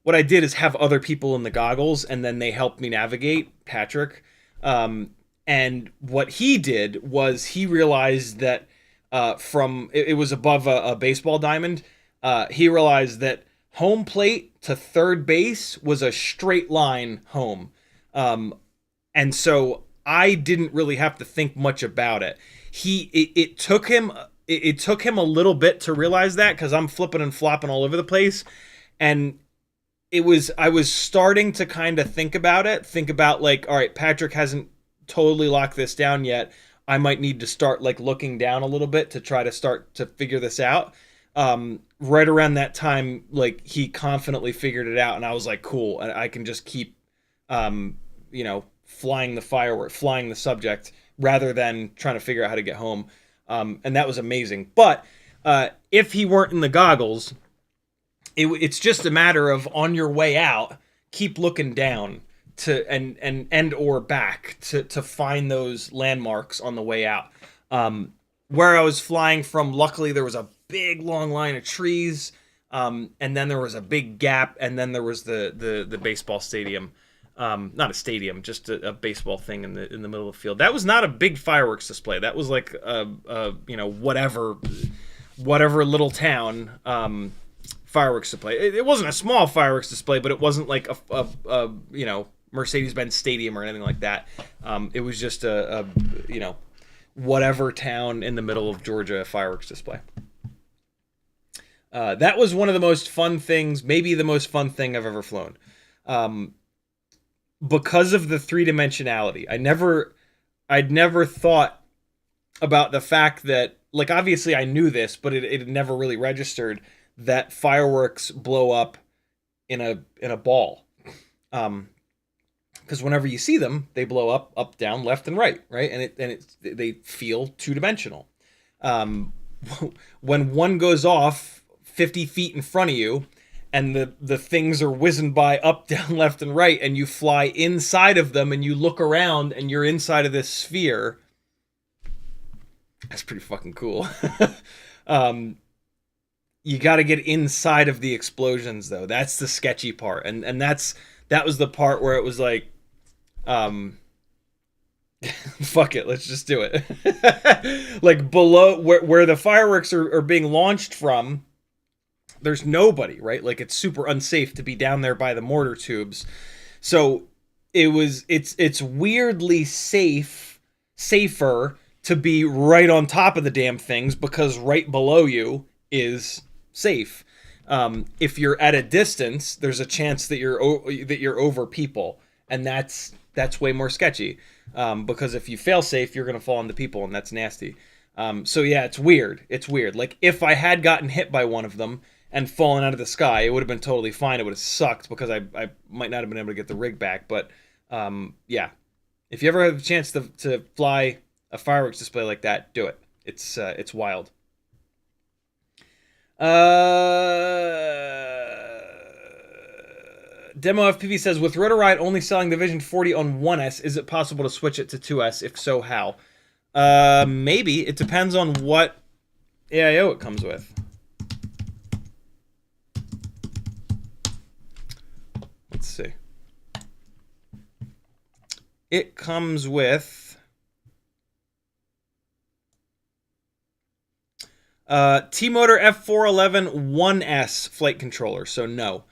I did is have other people in the goggles, and then they helped me navigate, Patrick. And what he did was he realized that it was above a baseball diamond, he realized that home plate to third base was a straight line home. And so I didn't really have to think much about it. It took him a little bit to realize that, because I'm flipping and flopping all over the place, and I was starting to kind of think about like, all right, Patrick hasn't totally locked this down yet. I might need to start like looking down a little bit to try to start to figure this out. Right around that time, like, he confidently figured it out, and I was like, cool, I can just keep, flying the subject rather than trying to figure out how to get home. And that was amazing. But if he weren't in the goggles, it's just a matter of, on your way out, keep looking down to and or back to find those landmarks on the way out. Where I was flying from, luckily there was a big long line of trees, and then there was a big gap, and then there was the baseball stadium. Not a stadium, just a baseball thing in the middle of the field. That was not a big fireworks display. That was like whatever little town fireworks display. It wasn't a small fireworks display, but it wasn't like a Mercedes-Benz Stadium or anything like that. It was just a whatever town in the middle of Georgia fireworks display. That was one of the most fun things, maybe the most fun thing I've ever flown. Because of the three-dimensionality. I'd never thought about the fact that, like, obviously I knew this, but it had never really registered that fireworks blow up in a ball. Because whenever you see them, they blow up, down, left, and right, and they feel two-dimensional. When one goes off 50 feet in front of you, and the things are whizzing by up, down, left, and right, and you fly inside of them, and you look around, and you're inside of this sphere. That's pretty fucking cool. You got to get inside of the explosions, though. That's the sketchy part, and that was the part where it was like, fuck it, let's just do it. Like, below where the fireworks are being launched from, there's nobody, right? Like, it's super unsafe to be down there by the mortar tubes. So it's weirdly safer to be right on top of the damn things, because right below you is safe. If you're at a distance, there's a chance that you're over people, and that's way more sketchy. Because if you fail safe, you're gonna fall into people, and that's nasty. So yeah, it's weird. Like, if I had gotten hit by one of them and fallen out of the sky, it would have been totally fine. It would have sucked, because I might not have been able to get the rig back. But yeah, if you ever have a chance to fly a fireworks display like that, do it. It's wild. Demo FPV says, with Rotor Riot only selling the Vision 40 on 1S, is it possible to switch it to 2S? If so, how? Maybe. It depends on what AIO it comes with. Let's see. It comes with T-Motor F411 1S flight controller, so no.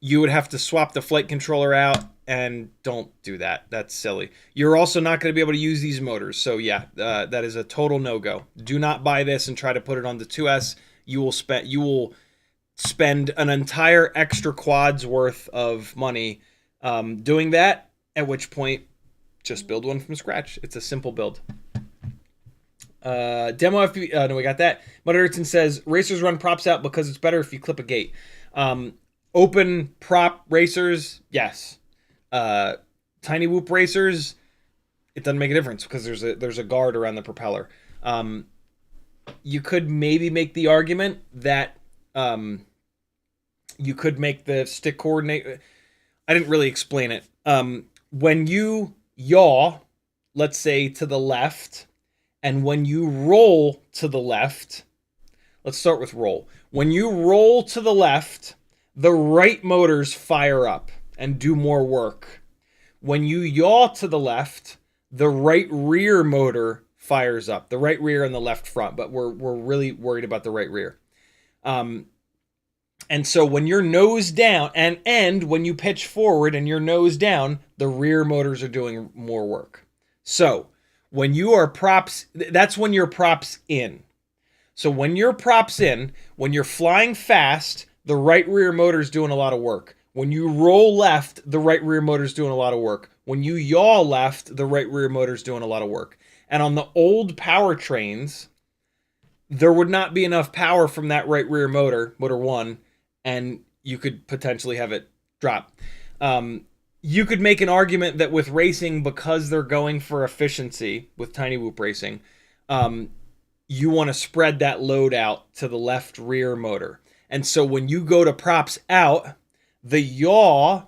You would have to swap the flight controller out, and don't do that. That's silly. You're also not going to be able to use these motors, so yeah, that is a total no-go. Do not buy this and try to put it on the 2S. You will spend an entire extra quad's worth of money doing that, at which point, just build one from scratch. It's a simple build. Demo FPV, no, we got that. Mudderton says, racers run props out because it's better if you clip a gate. Open prop racers, yes. Tiny whoop racers, it doesn't make a difference, because there's a guard around the propeller. You could maybe make the argument that you could make the stick coordinate. I didn't really explain it. When you yaw, let's say to the left, and when you roll to the left, let's start with roll. When you roll to the left, the right motors fire up and do more work. When you yaw to the left, the right rear motor fires up. The right rear and the left front, but we're really worried about the right rear. And so when you're nose down and when you pitch forward and you're nose down, the rear motors are doing more work. So when you are props, that's when you're props in. So when you're props in, when you're flying fast, the right rear motor is doing a lot of work. When you roll left, the right rear motor is doing a lot of work. When you yaw left, the right rear motor is doing a lot of work. And on the old powertrains, there would not be enough power from that right rear motor, motor 1, and you could potentially have it drop. You could make an argument that with racing, because they're going for efficiency with tiny whoop racing, you want to spread that load out to the left rear motor. And so when you go to props out, the yaw,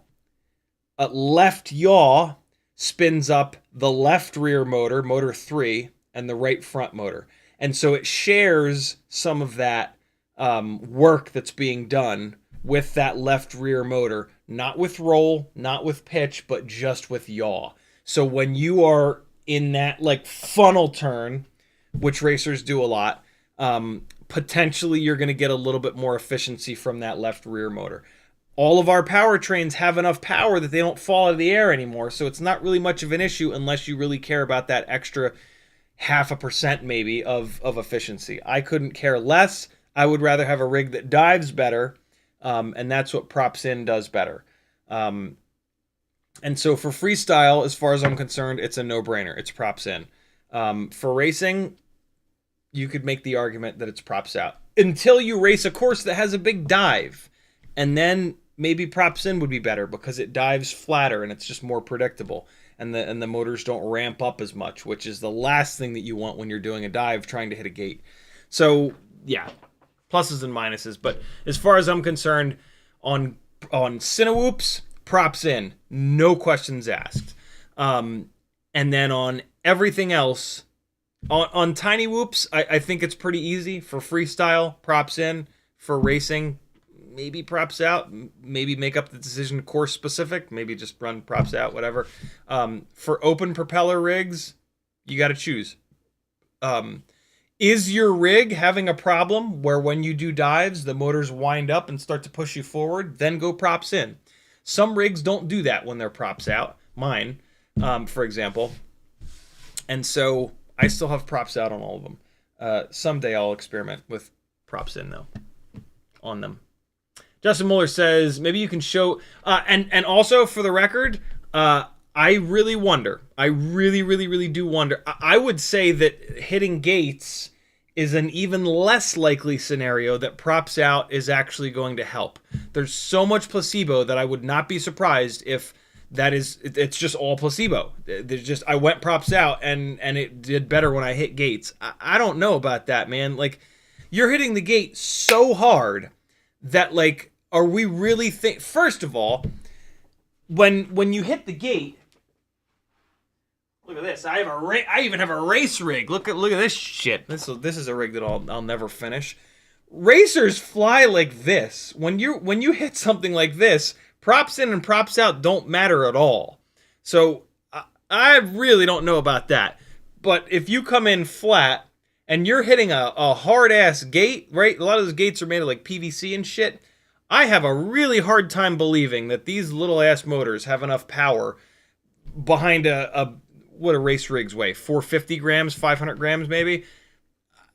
left yaw, spins up the left rear motor, motor 3, and the right front motor. And so it shares some of that work that's being done with that left rear motor, not with roll, not with pitch, but just with yaw. So when you are in that like funnel turn, which racers do a lot, potentially you're going to get a little bit more efficiency from that left rear motor. All of our powertrains have enough power that they don't fall out of the air anymore, so it's not really much of an issue unless you really care about that extra 0.5% maybe of efficiency. I couldn't care less. I would rather have a rig that dives better, and that's what props in does better. And so for freestyle, as far as I'm concerned, it's a no-brainer. It's props in. For racing, you could make the argument that it's props out until you race a course that has a big dive, and then maybe props in would be better because it dives flatter and it's just more predictable, and the motors don't ramp up as much, which is the last thing that you want when you're doing a dive trying to hit a gate. So yeah, pluses and minuses. But as far as I'm concerned, on Cinewhoops, props in, no questions asked. And then on everything else, on tiny whoops, I think it's pretty easy. For freestyle, props in. For racing, maybe props out. Maybe make up the decision course specific. Maybe just run props out, whatever. For open propeller rigs, you got to choose. Is your rig having a problem where when you do dives, the motors wind up and start to push you forward? Then go props in. Some rigs don't do that when they're props out. Mine, for example. And so I still have props out on all of them. Someday I'll experiment with props in, though, on them. Justin Mueller says, maybe you can show... and also, for the record, I really wonder. I really do wonder. I would say that hitting gates is an even less likely scenario that props out is actually going to help. There's so much placebo that I would not be surprised if it's just all placebo. There's just, I went props out and it did better when I hit gates. I don't know about that, man. Like, you're hitting the gate so hard that, like, are we really first of all, when you hit the gate, look at this. I even have a race rig. Look at this shit. This is a rig that I'll never finish. Racers fly like this. When you hit something like this, props in and props out don't matter at all. So I really don't know about that. But if you come in flat and you're hitting a hard ass gate, right? A lot of those gates are made of like PVC and shit. I have a really hard time believing that these little ass motors have enough power behind what a race rigs weigh, 450 grams, 500 grams maybe,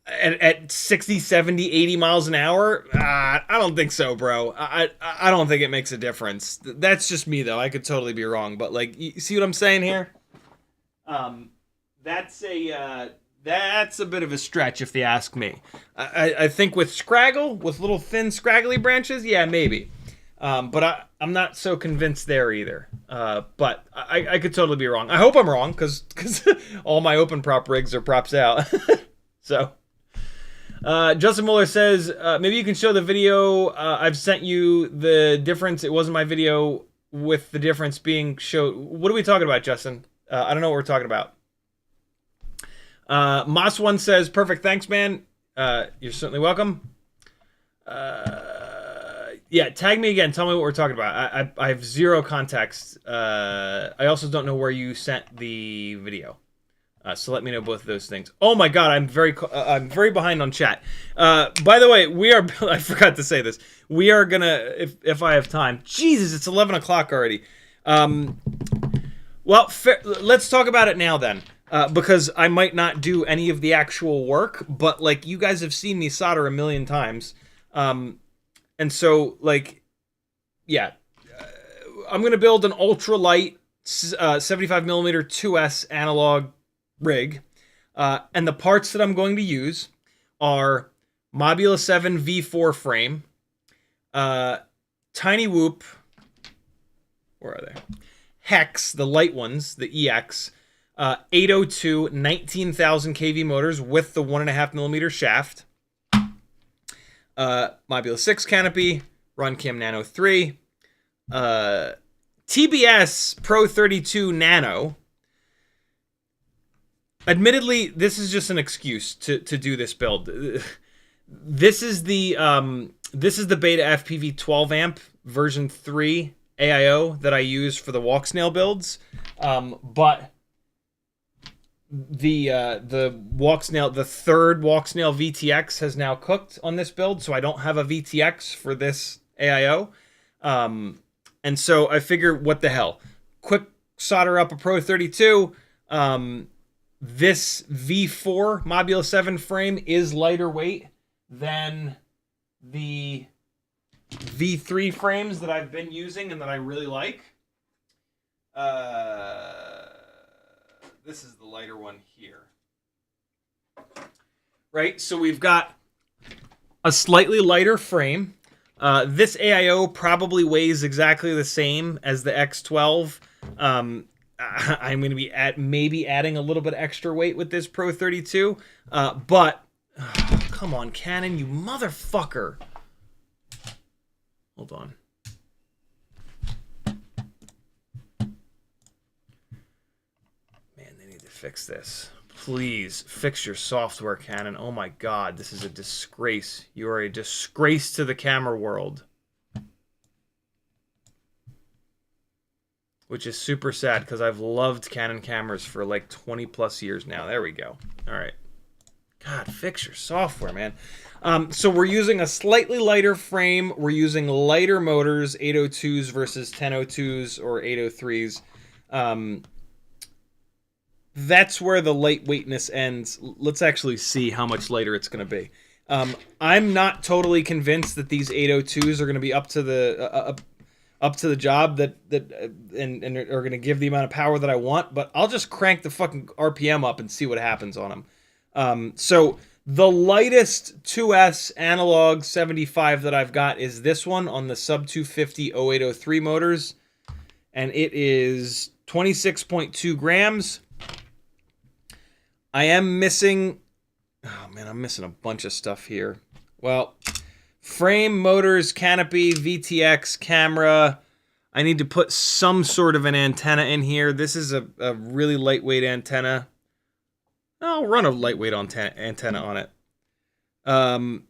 at 60, 70, 80 miles an hour. I don't think so, bro. I don't think it makes a difference. That's just me, though. I could totally be wrong, but, like, you see what I'm saying here? That's a bit of a stretch if they ask me. I think with scraggle, with little thin scraggly branches, yeah, maybe. But I'm not so convinced there either. But I could totally be wrong. I hope I'm wrong, because all my open prop rigs are props out. So, Justin Mueller says, maybe you can show the video. I've sent you the difference. It wasn't my video with the difference being showed. What are we talking about, Justin? I don't know what we're talking about. Moss1 says, perfect, thanks, man. You're certainly welcome. Yeah, tag me again. Tell me what we're talking about. I have zero context. I also don't know where you sent the video. So let me know both of those things. Oh my God, I'm very behind on chat. By the way, we are. I forgot to say this. We are gonna, if I have time. Jesus, it's 11 o'clock already. Well, let's talk about it now then, because I might not do any of the actual work, but like you guys have seen me solder a million times, and so like, yeah, I'm gonna build an ultralight 75mm 2S analog rig, and the parts that I'm going to use are Mobula 7 V4 frame, Tiny Whoop, where are they? Hex, the light ones, the EX, 802 19,000 kV motors with the 1.5mm shaft, Mobula 6 canopy, Runcam Nano 3, TBS Pro 32 Nano. Admittedly, this is just an excuse to do this build. This is the BetaFPV 12 amp version 3 AIO that I use for the walk snail builds, but the walk snail, the third walk snail VTX has now cooked on this build, so I don't have a VTX for this AIO, and so I figure, what the hell, quick solder up a Pro 32. This V4 Mobula 7 frame is lighter weight than the V3 frames that I've been using and that I really like. This is the lighter one here. Right, so we've got a slightly lighter frame. This AIO probably weighs exactly the same as the X12. I'm going to be maybe adding a little bit extra weight with this Pro 32. But, oh, come on, Canon, you motherfucker. Hold on. Man, they need to fix this. Please, fix your software, Canon. Oh my God, this is a disgrace. You are a disgrace to the camera world. Which is super sad, because I've loved Canon cameras for like 20 plus years now. There we go. All right. God, fix your software, man. So we're using a slightly lighter frame. We're using lighter motors, 802s versus 1002s or 803s. That's where the lightweightness ends. Let's actually see how much lighter it's going to be. I'm not totally convinced that these 802s are going to be up to the job and are going to give the amount of power that I want, but I'll just crank the fucking RPM up and see what happens on them. So the lightest 2S analog 75 that I've got is this one on the sub 250 0803 motors, and it is 26.2 grams. I am missing, oh man, I'm missing a bunch of stuff here. Well, frame, motors, canopy, VTX, camera. I need to put some sort of an antenna in here. This is a really lightweight antenna. I'll run a lightweight antenna on it. I'm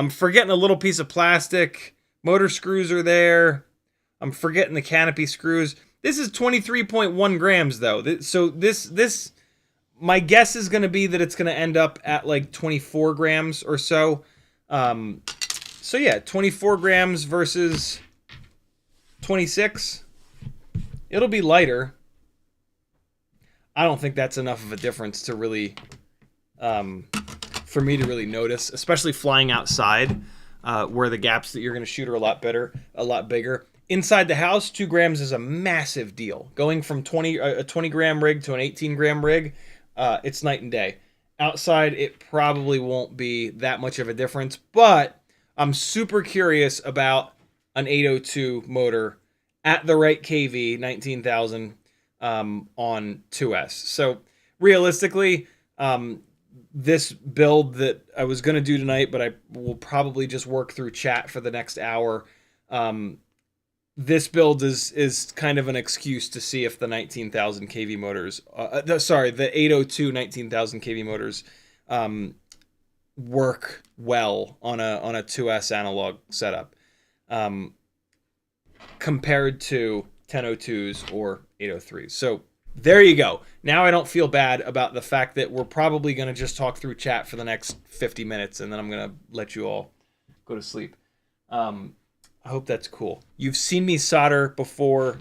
forgetting a little piece of plastic. Motor screws are there. I'm forgetting the canopy screws. This is 23.1 grams though. So this, my guess is going to be that it's going to end up at like 24 grams or so. So yeah, 24 grams versus 26. It'll be lighter. I don't think that's enough of a difference to really, for me to really notice, especially flying outside, where the gaps that you're going to shoot are a lot bigger. Inside the house, 2 grams is a massive deal. Going from a 20 gram rig to an 18 gram rig, it's night and day. Outside, it probably won't be that much of a difference, but I'm super curious about an 802 motor at the right KV, 19,000, on 2S. So realistically, this build that I was going to do tonight, but I will probably just work through chat for the next hour. This build is kind of an excuse to see if the 19,000 kV motors, the 802 19,000 kV motors, work well on a 2S analog setup, compared to 1002s or 803s. So There you go. Now I don't feel bad about the fact that we're probably going to just talk through chat for the next 50 minutes, and then I'm going to let you all go to sleep. I hope that's cool. You've seen me solder before.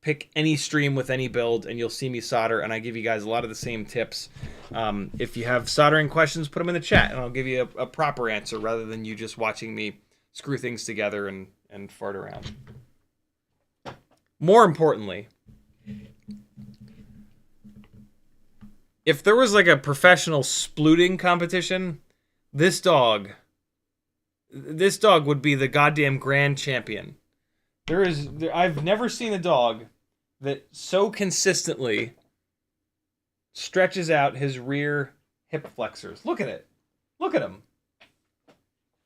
Pick any stream with any build, and you'll see me solder, and I give you guys a lot of the same tips. If you have soldering questions, put them in the chat, and I'll give you a proper answer rather than you just watching me screw things together and fart around. More importantly, if there was like a professional splooting competition, this dog would be the goddamn grand champion. I've never seen a dog that so consistently stretches out his rear hip flexors. Look at it. Look at him.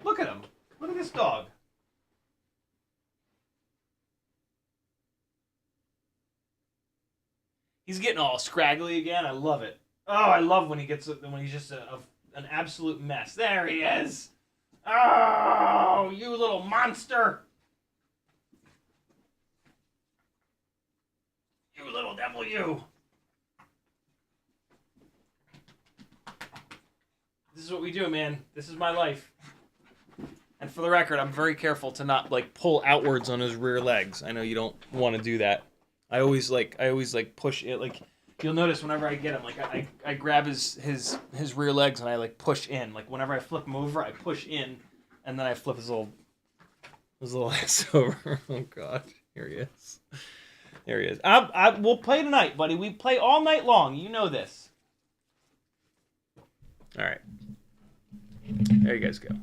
Look at him. Look at this dog. He's getting all scraggly again. I love it. Oh, I love when he's just an absolute mess. There he is. Oh, you little monster. You little devil, you. This is what we do, man. This is my life. And for the record, I'm very careful to not like pull outwards on his rear legs. I know you don't want to do that. I always push it. Like you'll notice whenever I get him, like I grab his rear legs and I like push in. Like whenever I flip him over, I push in, and then I flip his little ass over. Oh God, here he is. There he is. We'll play tonight, buddy. We play all night long. You know this. All right. There you guys go.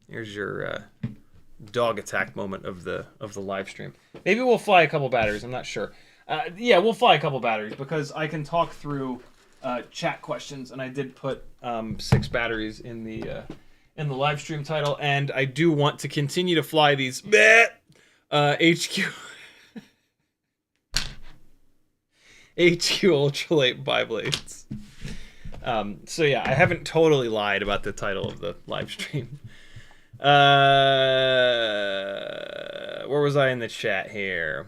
Here's your dog attack moment of the live stream. Maybe we'll fly a couple batteries. I'm not sure. Yeah, we'll fly a couple batteries because I can talk through chat questions, and I did put 6 batteries in the live stream title, and I do want to continue to fly these HQ ultralight biblades. So yeah, I haven't totally lied about the title of the live stream. Where was I in the chat here?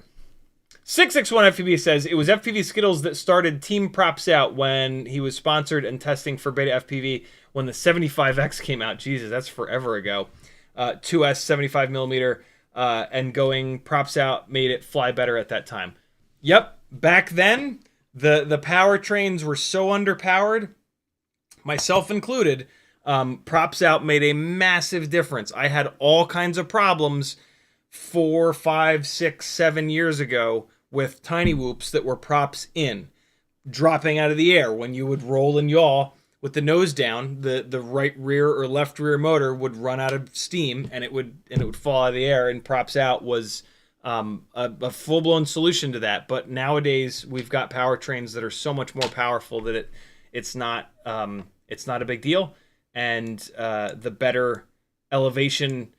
661FPV says, it was FPV Skittles that started Team Props Out when he was sponsored and testing for BetaFPV when the 75X came out. Jesus, that's forever ago. 2S 75mm and going Props Out made it fly better at that time. Yep, back then, the powertrains were so underpowered, myself included. Props Out made a massive difference. I had all kinds of problems 4, 5, 6, 7 years ago with tiny whoops that were props in, dropping out of the air. When you would roll and yaw with the nose down, the right rear or left rear motor would run out of steam and it would fall out of the air. And Props Out was a full-blown solution to that. But nowadays we've got powertrains that are so much more powerful that it's not a big deal. And the better elevation,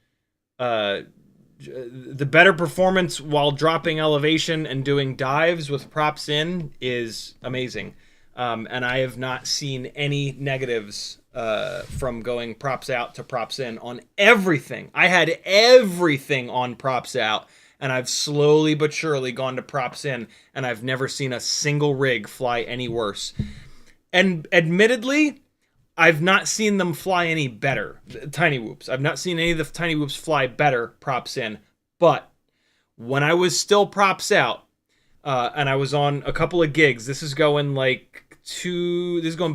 the better performance while dropping elevation and doing dives with props in is amazing. And I have not seen any negatives from going Props Out to props in on everything. I had everything on Props Out, and I've slowly but surely gone to props in, and I've never seen a single rig fly any worse. And admittedly, I've not seen them fly any better, tiny whoops. I've not seen any of the tiny whoops fly better props in. But when I was still Props Out, and I was on a couple of gigs, this is going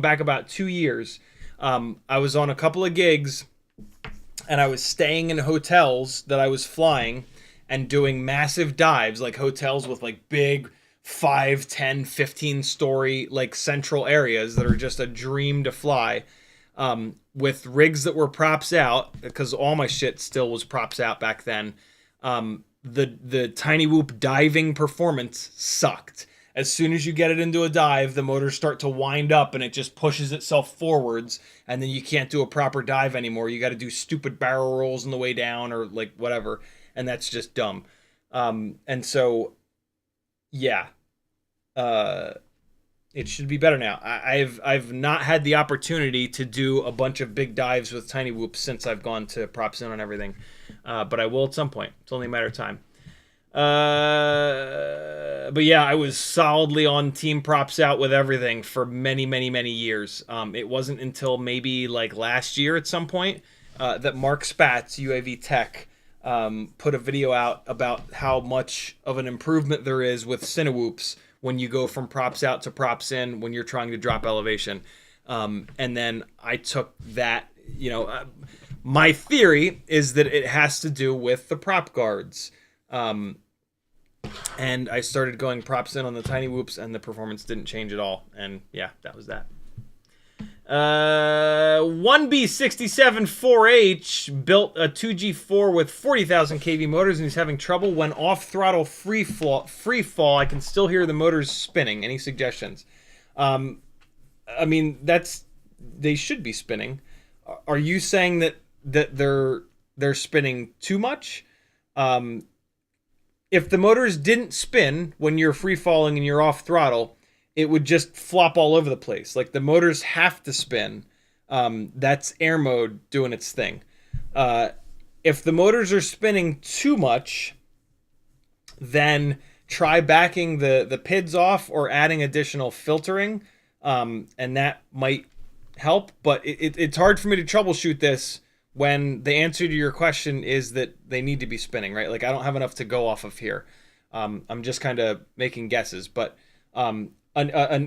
back about 2 years. I was on a couple of gigs, and I was staying in hotels that I was flying and doing massive dives, like hotels with like big 5, 10, 15 story like central areas that are just a dream to fly, with rigs that were Props Out, because all my shit still was Props Out back then. The tiny whoop diving performance sucked. As soon as you get it into a dive, the motors start to wind up and it just pushes itself forwards, and then you can't do a proper dive anymore. You got to do stupid barrel rolls on the way down or like whatever, and that's just dumb. And so yeah, it should be better now. I've not had the opportunity to do a bunch of big dives with tiny whoops since I've gone to props in on everything, but I will at some point. It's only a matter of time. But yeah, I was solidly on Team Props Out with everything for many, many, many years. It wasn't until maybe like last year at some point that Mark Spatz, UAV Tech, put a video out about how much of an improvement there is with Cinewhoops when you go from props out to props in when you're trying to drop elevation. And then I took that, my theory is that it has to do with the prop guards. And I started going props in on the tiny whoops, and the performance didn't change at all. And yeah, that was that. 1B67-4H built a 2G4 with 40,000 kV motors, and he's having trouble when off throttle free fall. I can still hear the motors spinning. Any suggestions? I mean, they should be spinning. Are you saying that they're spinning too much? If the motors didn't spin when you're free falling and you're off throttle, it would just flop all over the place. Like, the motors have to spin. That's air mode doing its thing. If the motors are spinning too much, then try backing the PIDs off or adding additional filtering, and that might help. But it's hard for me to troubleshoot this when the answer to your question is that they need to be spinning, right? Like, I don't have enough to go off of here. I'm just kind of making guesses, but an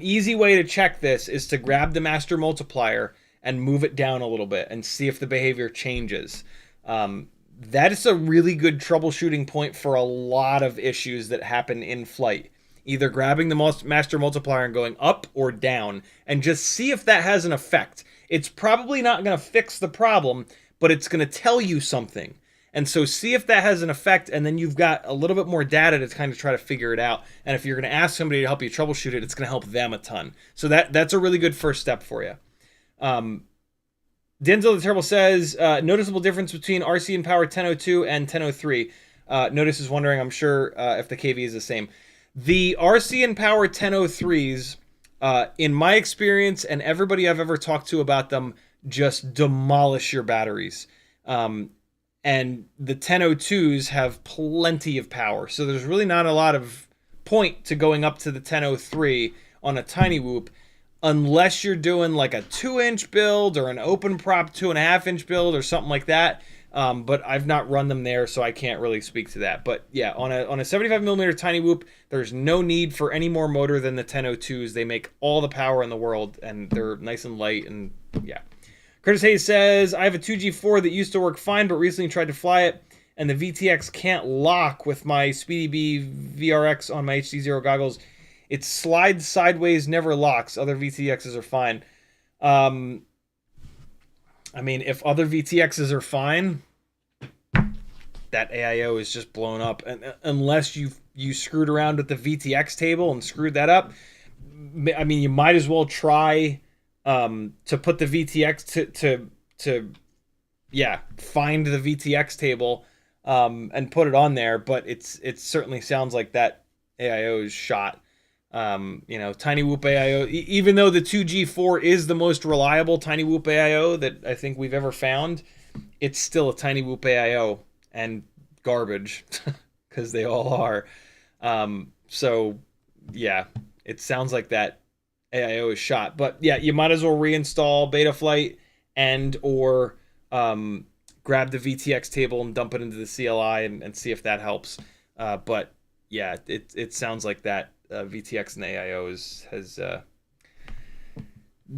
easy way to check this is to grab the master multiplier and move it down a little bit and see if the behavior changes. That is a really good troubleshooting point for a lot of issues that happen in flight. Either grabbing the master multiplier and going up or down, and just see if that has an effect. It's probably not going to fix the problem, but it's going to tell you something. And so see if that has an effect, and then you've got a little bit more data to kind of try to figure it out. And if you're going to ask somebody to help you troubleshoot it, it's going to help them a ton. So that's a really good first step for you. Denzel the Terrible says, noticeable difference between RCinpower 1002 and 1003. Notice is wondering, I'm sure, if the KV is the same. The RCinpower 1003s, in my experience, and everybody I've ever talked to about them, just demolish your batteries. And the 1002s have plenty of power. So there's really not a lot of point to going up to the 1003 on a tiny whoop, unless you're doing like a 2-inch build or an open prop 2.5-inch build or something like that. But I've not run them there, so I can't really speak to that. But yeah, on a 75mm tiny whoop, there's no need for any more motor than the 1002s. They make all the power in the world, and they're nice and light, and yeah. Curtis Hayes says, I have a 2G4 that used to work fine, but recently tried to fly it, and the VTX can't lock with my Speedy Bee VRX on my HD0 goggles. It slides sideways, never locks. Other VTXs are fine. I mean, if other VTXs are fine, that AIO is just blown up. And unless you screwed around with the VTX table and screwed that up, I mean, you might as well try to put the VTX to find the VTX table and put it on there. But it certainly sounds like that AIO is shot. Tiny Whoop AIO, even though the 2G4 is the most reliable Tiny Whoop AIO that I think we've ever found, it's still a Tiny Whoop AIO and garbage, because they all are. So, yeah, it sounds like that AIO is shot. But, yeah, you might as well reinstall Betaflight and or grab the VTX table and dump it into the CLI and see if that helps. But, yeah, it sounds like that. VTX and AIO has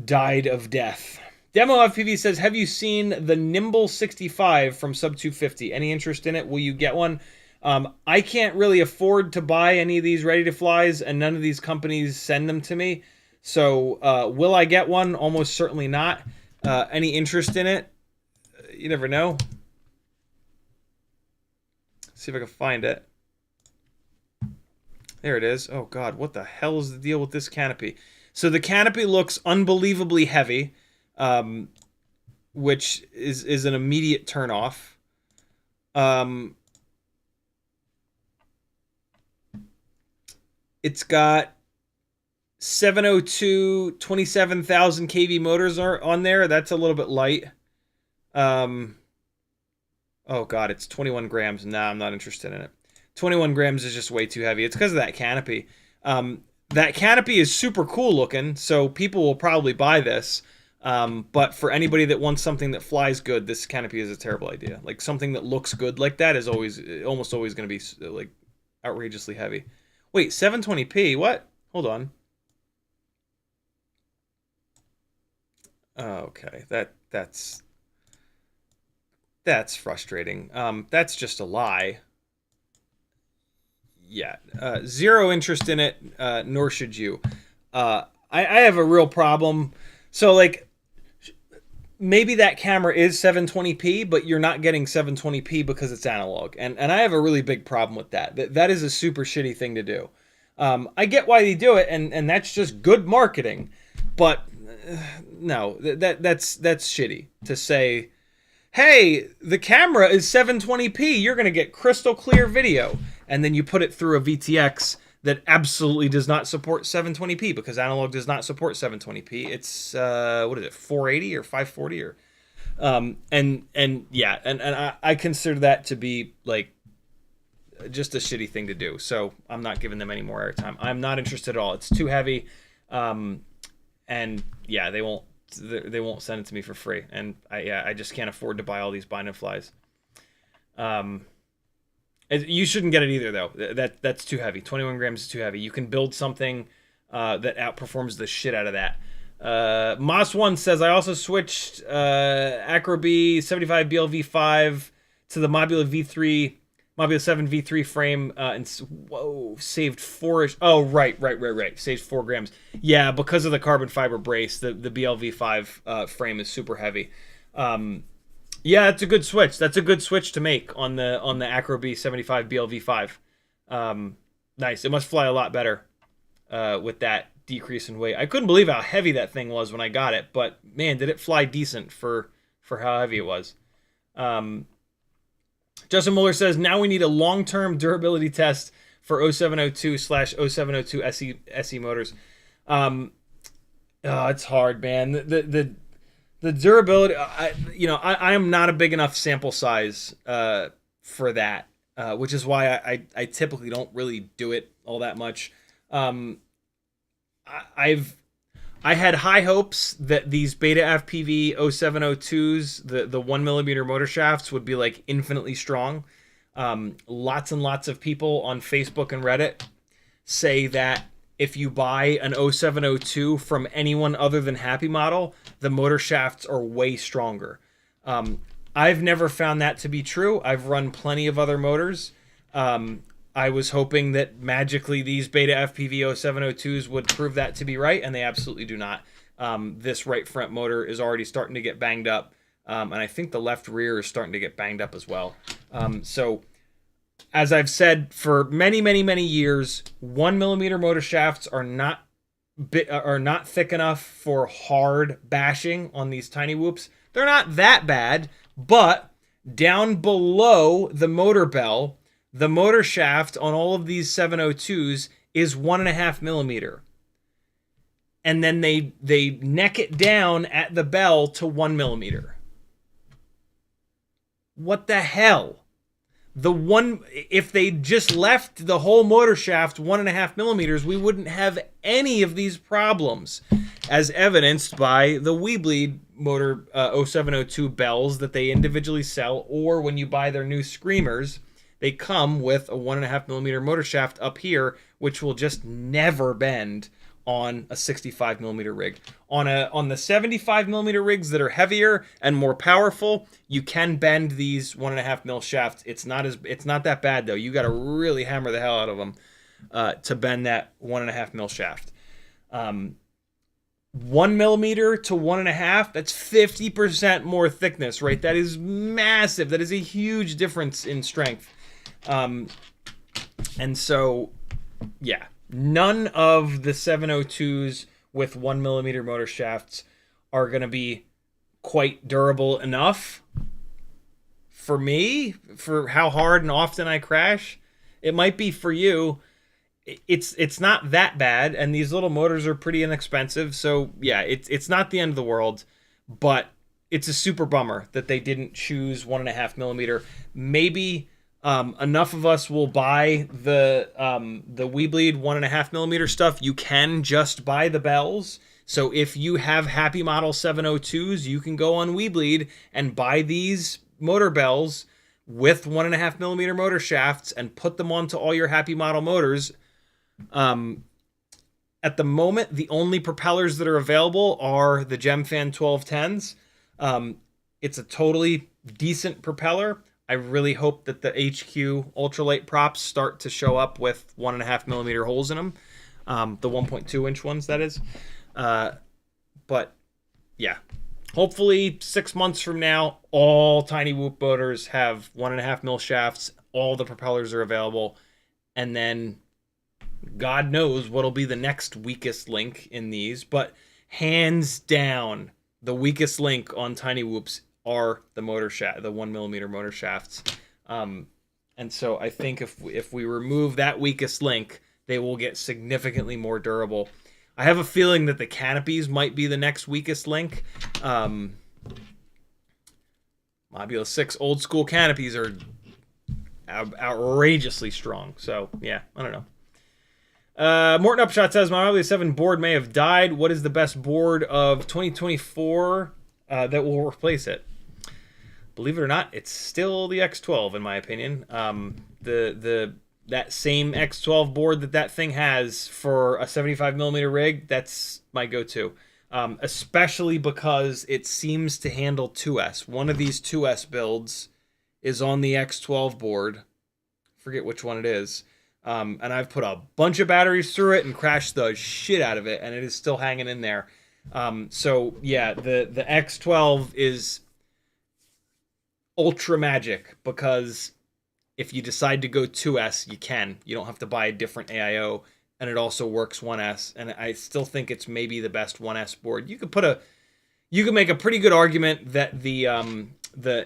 died of death. Demo FPV says, have you seen the Nimble 65 from Sub 250? Any interest in it? Will you get one? I can't really afford to buy any of these ready-to-flies, and none of these companies send them to me. So will I get one? Almost certainly not. Any interest in it? You never know. See if I can find it. There it is. Oh, God, what the hell is the deal with this canopy? So the canopy looks unbelievably heavy, which is an immediate turnoff. It's got 702, 27,000 kV motors are on there. That's a little bit light. Oh, God, it's 21 grams. Nah, I'm not interested in it. 21 grams is just way too heavy. It's because of that canopy. That canopy is super cool looking, so people will probably buy this. But for anybody that wants something that flies good, this canopy is a terrible idea. Like something that looks good like that is almost always going to be like outrageously heavy. Wait, 720p? What? Hold on. Okay, that's frustrating. That's just a lie. Yeah, zero interest in it, nor should you. I have a real problem. So like, maybe that camera is 720p, but you're not getting 720p because it's analog, and I have a really big problem with that. That is a super shitty thing to do. I get why they do it, and that's just good marketing, but no, that's shitty to say. Hey, the camera is 720p. You're gonna get crystal clear video, and then you put it through a VTX that absolutely does not support 720p because analog does not support 720p. It's what is it, 480 or 540 or and yeah, and I consider that to be like just a shitty thing to do. So I'm not giving them any more airtime. I'm not interested at all. It's too heavy, and yeah, they won't send it to me for free, and I just can't afford to buy all these bind and flies. You shouldn't get it either, though. That's too heavy. 21 grams is too heavy. You can build something that outperforms the shit out of that. Moss1 says, I also switched Acrobee 75 BLV5 to the Mobula V3, Mobula 7 V3 frame, and whoa, saved 4-ish. Oh, right. Saved 4 grams. Yeah, because of the carbon fiber brace, the BLV5 frame is super heavy. Yeah, that's a good switch. That's a good switch to make on the Acrobee 75 BLV5. Nice. It must fly a lot better with that decrease in weight. I couldn't believe how heavy that thing was when I got it, but man, did it fly decent for how heavy it was. Justin Muller says, now we need a long-term durability test for 0702/0702 SE motors. It's hard, man. The durability, I am not a big enough sample size for that, which is why I typically don't really do it all that much. I had high hopes that these BetaFPV 0702s, the 1mm motor shafts, would be like infinitely strong. Lots and lots of people on Facebook and Reddit say that if you buy an 0702 from anyone other than Happy Model, the motor shafts are way stronger. I've never found that to be true. I've run plenty of other motors. I was hoping that magically these BetaFPV 0702s would prove that to be right, and they absolutely do not. This right front motor is already starting to get banged up, and I think the left rear is starting to get banged up as well. So, as I've said for many, many, many years, 1mm motor shafts are not thick enough for hard bashing on these tiny whoops. They're not that bad, but down below the motor bell, the motor shaft on all of these 702s is 1.5mm. And then they neck it down at the bell to 1mm. What the hell? If they just left the whole motor shaft 1.5mm, we wouldn't have any of these problems, as evidenced by the Weebleed motor 0702 bells that they individually sell, or when you buy their new Screamers, they come with a 1.5mm motor shaft up here, which will just never bend on a 65mm rig. On the 75mm rigs that are heavier and more powerful, you can bend these 1.5mm shafts. It's not that bad though. You got to really hammer the hell out of them to bend that 1.5mm shaft. 1mm to 1.5, that's 50% more thickness, right? That is massive. That is a huge difference in strength. And so, yeah, none of the 702s with 1mm motor shafts are going to be quite durable enough for me, for how hard and often I crash. It might be for you. It's not that bad, and these little motors are pretty inexpensive. So yeah, it's not the end of the world, but it's a super bummer that they didn't choose 1.5mm. Maybe Enough of us will buy the Weebleed 1.5mm stuff. You can just buy the bells. So if you have Happy Model 702s, you can go on Weebleed and buy these motor bells with 1.5mm motor shafts and put them onto all your Happy Model motors. At the moment, the only propellers that are available are the Gemfan 1210s. It's a totally decent propeller. I really hope that the HQ ultralight props start to show up with 1.5mm holes in them. The 1.2 inch ones, that is. But yeah, hopefully 6 months from now, all Tiny Whoop motors have 1.5mm shafts. All the propellers are available. And then God knows what'll be the next weakest link in these. But hands down, the weakest link on Tiny Whoops are the motor shaft, the 1mm motor shafts. And so I think if we remove that weakest link, they will get significantly more durable. I have a feeling that the canopies might be the next weakest link. Module 6 old school canopies are outrageously strong. So yeah, I don't know. Morton Upshot says, my Module 7 board may have died. What is the best board of 2024 that will replace it? Believe it or not, it's still the X12 in my opinion. That same X12 board that thing has for a 75mm rig, that's my go-to. Especially because it seems to handle 2S. One of these 2S builds is on the X12 board. Forget which one it is. And I've put a bunch of batteries through it and crashed the shit out of it, and it is still hanging in there. So yeah, the X12 is ultra magic because if you decide to go 2S, you can. You don't have to buy a different AIO, and it also works 1S. And I still think it's maybe the best 1S board. You could make a pretty good argument that the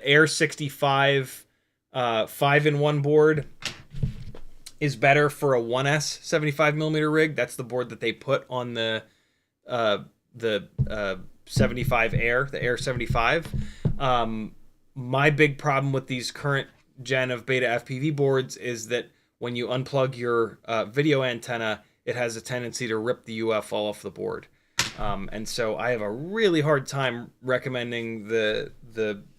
Air 65 5-in-1 board is better for a 1S 75mm rig. That's the board that they put on the 75 Air, the Air 75. My big problem with these current gen of BetaFPV boards is that when you unplug your video antenna, it has a tendency to rip the UF all off the board. And so I have a really hard time recommending the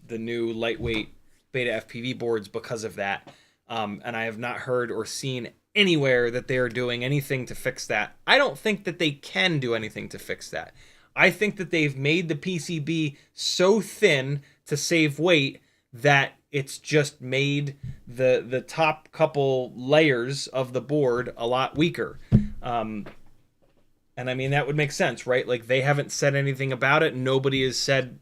new lightweight BetaFPV boards because of that. And I have not heard or seen anywhere that they are doing anything to fix that. I don't think that they can do anything to fix that. I think that they've made the PCB so thin to save weight that it's just made the top couple layers of the board a lot weaker. And I mean, that would make sense, right? Like, they haven't said anything about it. Nobody has said,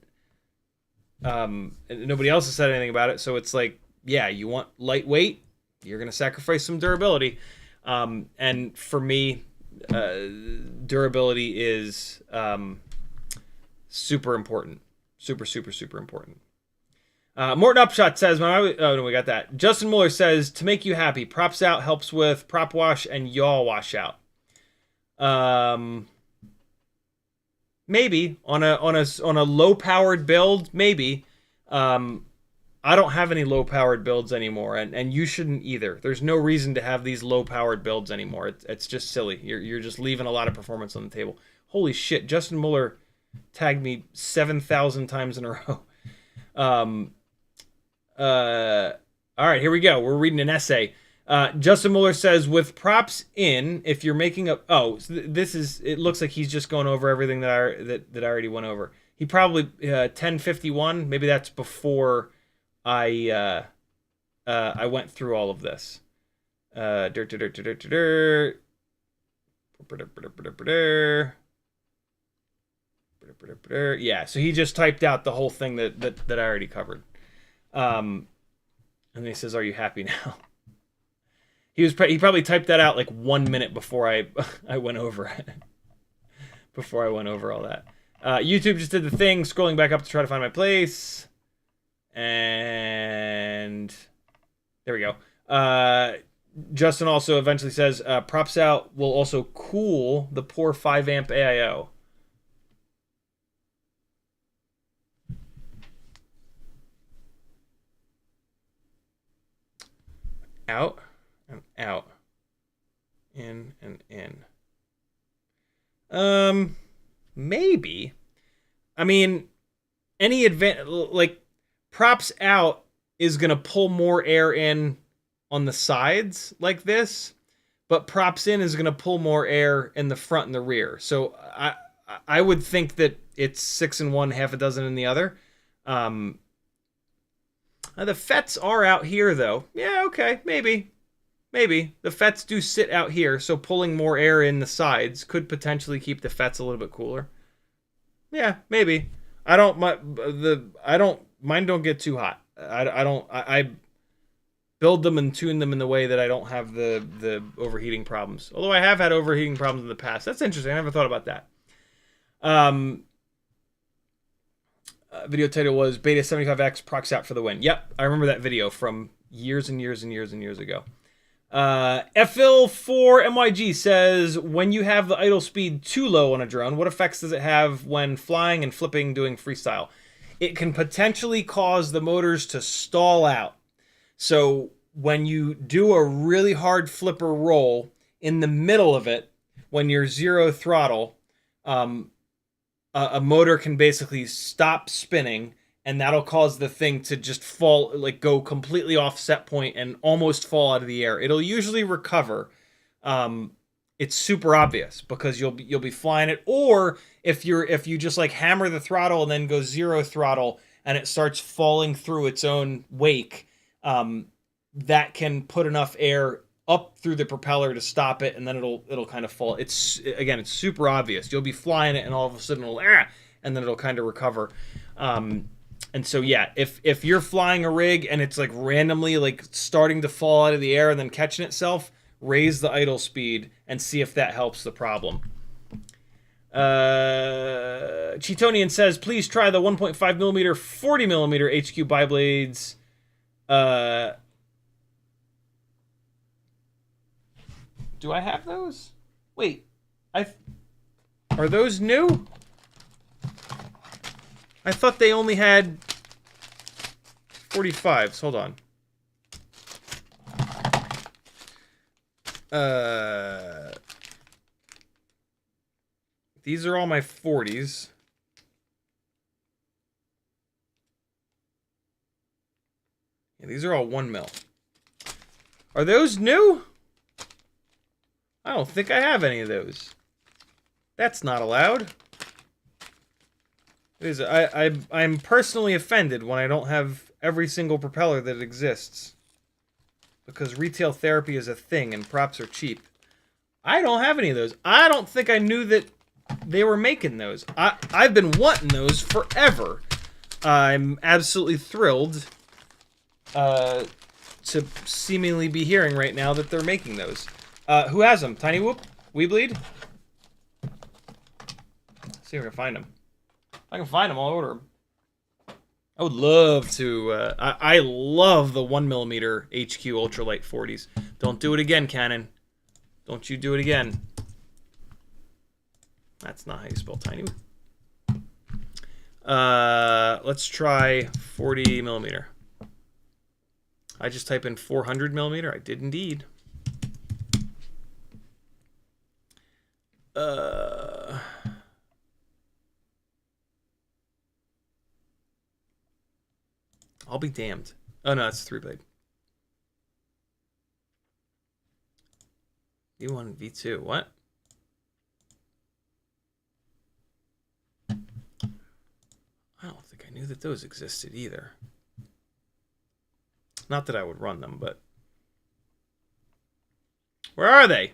nobody else has said anything about it. So it's like, yeah, you want lightweight, you're going to sacrifice some durability. And for me, durability is super important. Super, super, super important. Morton Upshot says, oh no, we got that. Justin Muller says, to make you happy, props out helps with prop wash and yaw washout. Maybe on a low powered build, maybe. I don't have any low powered builds anymore, and you shouldn't either. There's no reason to have these low powered builds anymore. It's just silly. You're just leaving a lot of performance on the table. Holy shit! Justin Muller tagged me 7,000 times in a row. All right, here we go. We're reading an essay. Justin Muller says, with props in, if you're making a... Oh, so this is... It looks like he's just going over everything that I already went over. He probably... 1051, maybe that's before I went through all of this. Yeah, so he just typed out the whole thing that I already covered. And he says, "Are you happy now?" He probably typed that out like 1 minute before I went over it. Before I went over all that. YouTube just did the thing, scrolling back up to try to find my place. And there we go. Justin also eventually says, props out will also cool the poor 5 amp AIO. Out and out. In and in. Maybe. I mean, any like props out is gonna pull more air in on the sides like this, but props in is gonna pull more air in the front and the rear. So I would think that it's 6 in one, half a dozen in the other. The FETs are out here though. Yeah, okay, maybe. Maybe. The FETs do sit out here, so pulling more air in the sides could potentially keep the FETs a little bit cooler. Yeah, maybe. Mine don't get too hot. I build them and tune them in the way that I don't have the overheating problems. Although I have had overheating problems in the past. That's interesting. I never thought about that. Video title was Beta 75X procs out for the win. Yep, I remember that video from years and years and years and years ago. FL4MYG says, when you have the idle speed too low on a drone, what effects does it have when flying and flipping doing freestyle? It can potentially cause the motors to stall out. So when you do a really hard flipper roll in the middle of it, when you're zero throttle, a motor can basically stop spinning, and that'll cause the thing to just fall, like go completely off set point and almost fall out of the air. It'll usually recover. It's super obvious because you'll be flying it, or if you just like hammer the throttle and then go zero throttle and it starts falling through its own wake, that can put enough air up through the propeller to stop it, and then it'll kind of fall. It's super obvious. You'll be flying it and all of a sudden it'll and then it'll kind of recover. And so yeah, if you're flying a rig and it's like randomly like starting to fall out of the air and then catching itself, raise the idle speed and see if that helps the problem. Cheetonian says, please try the 1.5mm 40mm HQ biblades. Do I have those? Wait, are those new? I thought they only had 45s. Hold on. These are all my 40s. Yeah, these are all 1mm. Are those new? I don't think I have any of those. That's not allowed. It is. I'm personally offended when I don't have every single propeller that exists. Because retail therapy is a thing and props are cheap. I don't have any of those. I don't think I knew that they were making those. I've been wanting those forever. I'm absolutely thrilled to seemingly be hearing right now that they're making those. Who has them? Tiny Whoop? Weebleed? See if I can find them. If I can find them, I'll order them. I would love to. I love the 1mm HQ ultralight 40s. Don't do it again, Canon. Don't you do it again. That's not how you spell tiny. Let's try 40mm. I just type in 400mm. I did indeed. I'll be damned. Oh no, it's 3-blade. V1 and V2. What? I don't think I knew that those existed either. Not that I would run them, but where are they?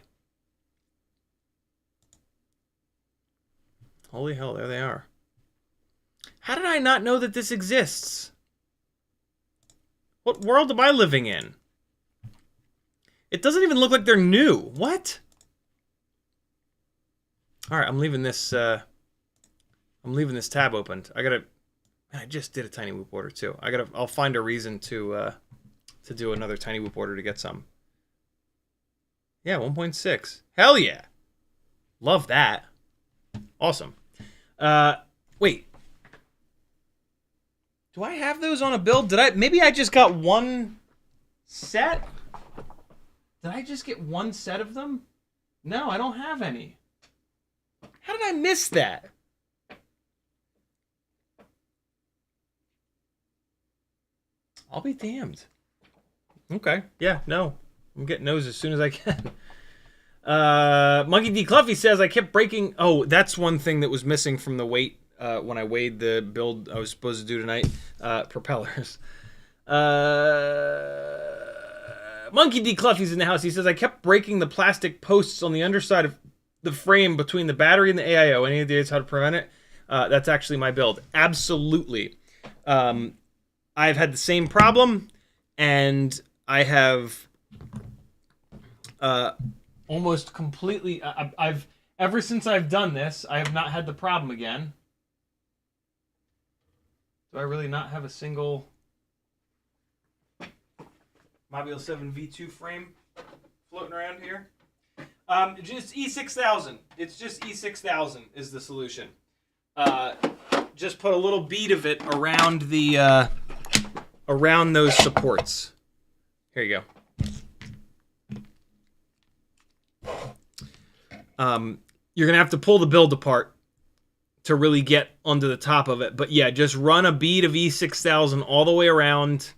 Holy hell, there they are. How did I not know that this exists? What world am I living in? It doesn't even look like they're new. What? All right, I'm leaving this tab opened. I just did a tiny whoop order too. I'll find a reason to do another tiny whoop order to get some. Yeah, 1.6. Hell yeah. Love that. Awesome. Wait. Do I have those on a build? Maybe I just got one set? Did I just get one set of them? No, I don't have any. How did I miss that? I'll be damned. Okay. Yeah, no. I'm getting those as soon as I can. Monkey D. Cluffy says, I kept breaking... Oh, that's one thing that was missing from the weight when I weighed the build I was supposed to do tonight. Propellers. Monkey D. Cluffy's in the house. He says, I kept breaking the plastic posts on the underside of the frame between the battery and the AIO. Any ideas how to prevent it? That's actually my build. Absolutely. I've had the same problem, and I have almost completely... I've ever since I've done this, I have not had the problem again. Do I really not have a single Mobile 7 V2 frame floating around here? Just E6000. It's just E6000 is the solution. Just put a little bead of it around the around those supports. Here you go. You're gonna have to pull the build apart to really get onto the top of it. But yeah, just run a bead of E6000 all the way around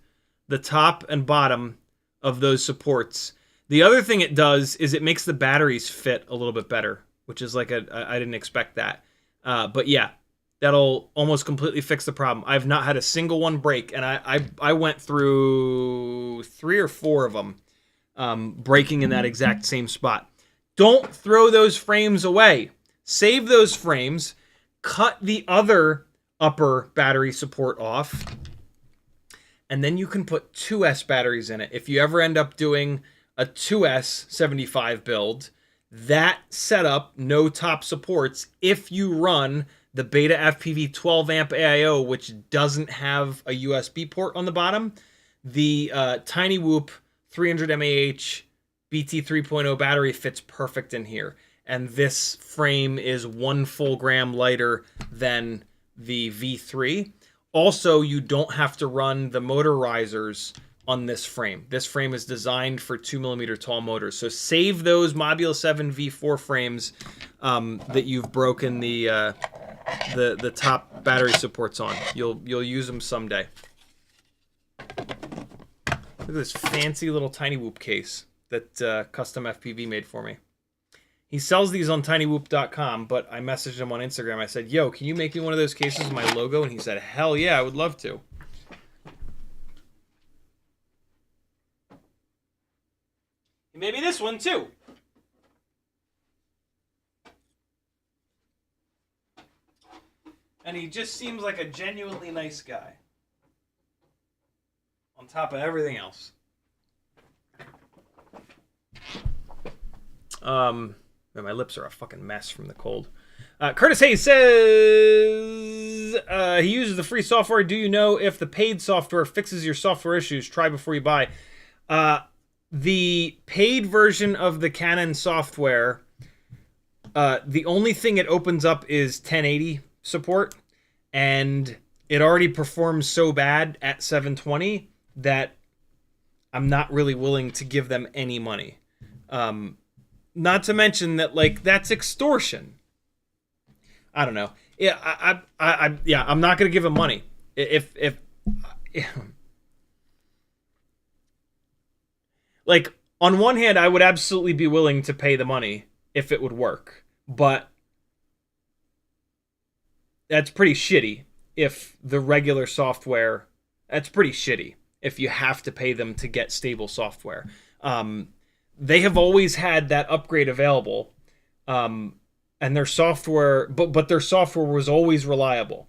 the top and bottom of those supports. The other thing it does is it makes the batteries fit a little bit better, which is like I didn't expect that. But yeah, that'll almost completely fix the problem. I've not had a single one break, and I went through 3 or 4 of them breaking in that exact same spot. Don't throw those frames away. Save those frames. Cut the other upper battery support off, and then you can put 2S batteries in it. If you ever end up doing a 2S 75 build, that setup, no top supports, if you run the BetaFPV 12 amp AIO, which doesn't have a USB port on the bottom, the Tiny Whoop 300 mAh BT 3.0 battery fits perfect in here. And this frame is 1 full gram lighter than the V3. Also, you don't have to run the motor risers on this frame. This frame is designed for 2mm tall motors. So save those Mobile 7 V4 frames that you've broken the top battery supports on. You'll use them someday. Look at this fancy little Tiny Whoop case that Custom FPV made for me. He sells these on tinywhoop.com, but I messaged him on Instagram. I said, yo, can you make me one of those cases with my logo? And he said, hell yeah, I would love to. He made me this one too. And he just seems like a genuinely nice guy. On top of everything else. Man, my lips are a fucking mess from the cold. Curtis Hayes says he uses the free software. Do you know if the paid software fixes your software issues? Try before you buy. The paid version of the Canon software, the only thing it opens up is 1080 support, and it already performs so bad at 720 that I'm not really willing to give them any money. Not to mention that, like, that's extortion. I don't know. Yeah, I'm not gonna give him money. If like, on one hand, I would absolutely be willing to pay the money if it would work, but that's pretty shitty. If the regular software, that's pretty shitty. If you have to pay them to get stable software. They have always had that upgrade available, and their software, but their software was always reliable.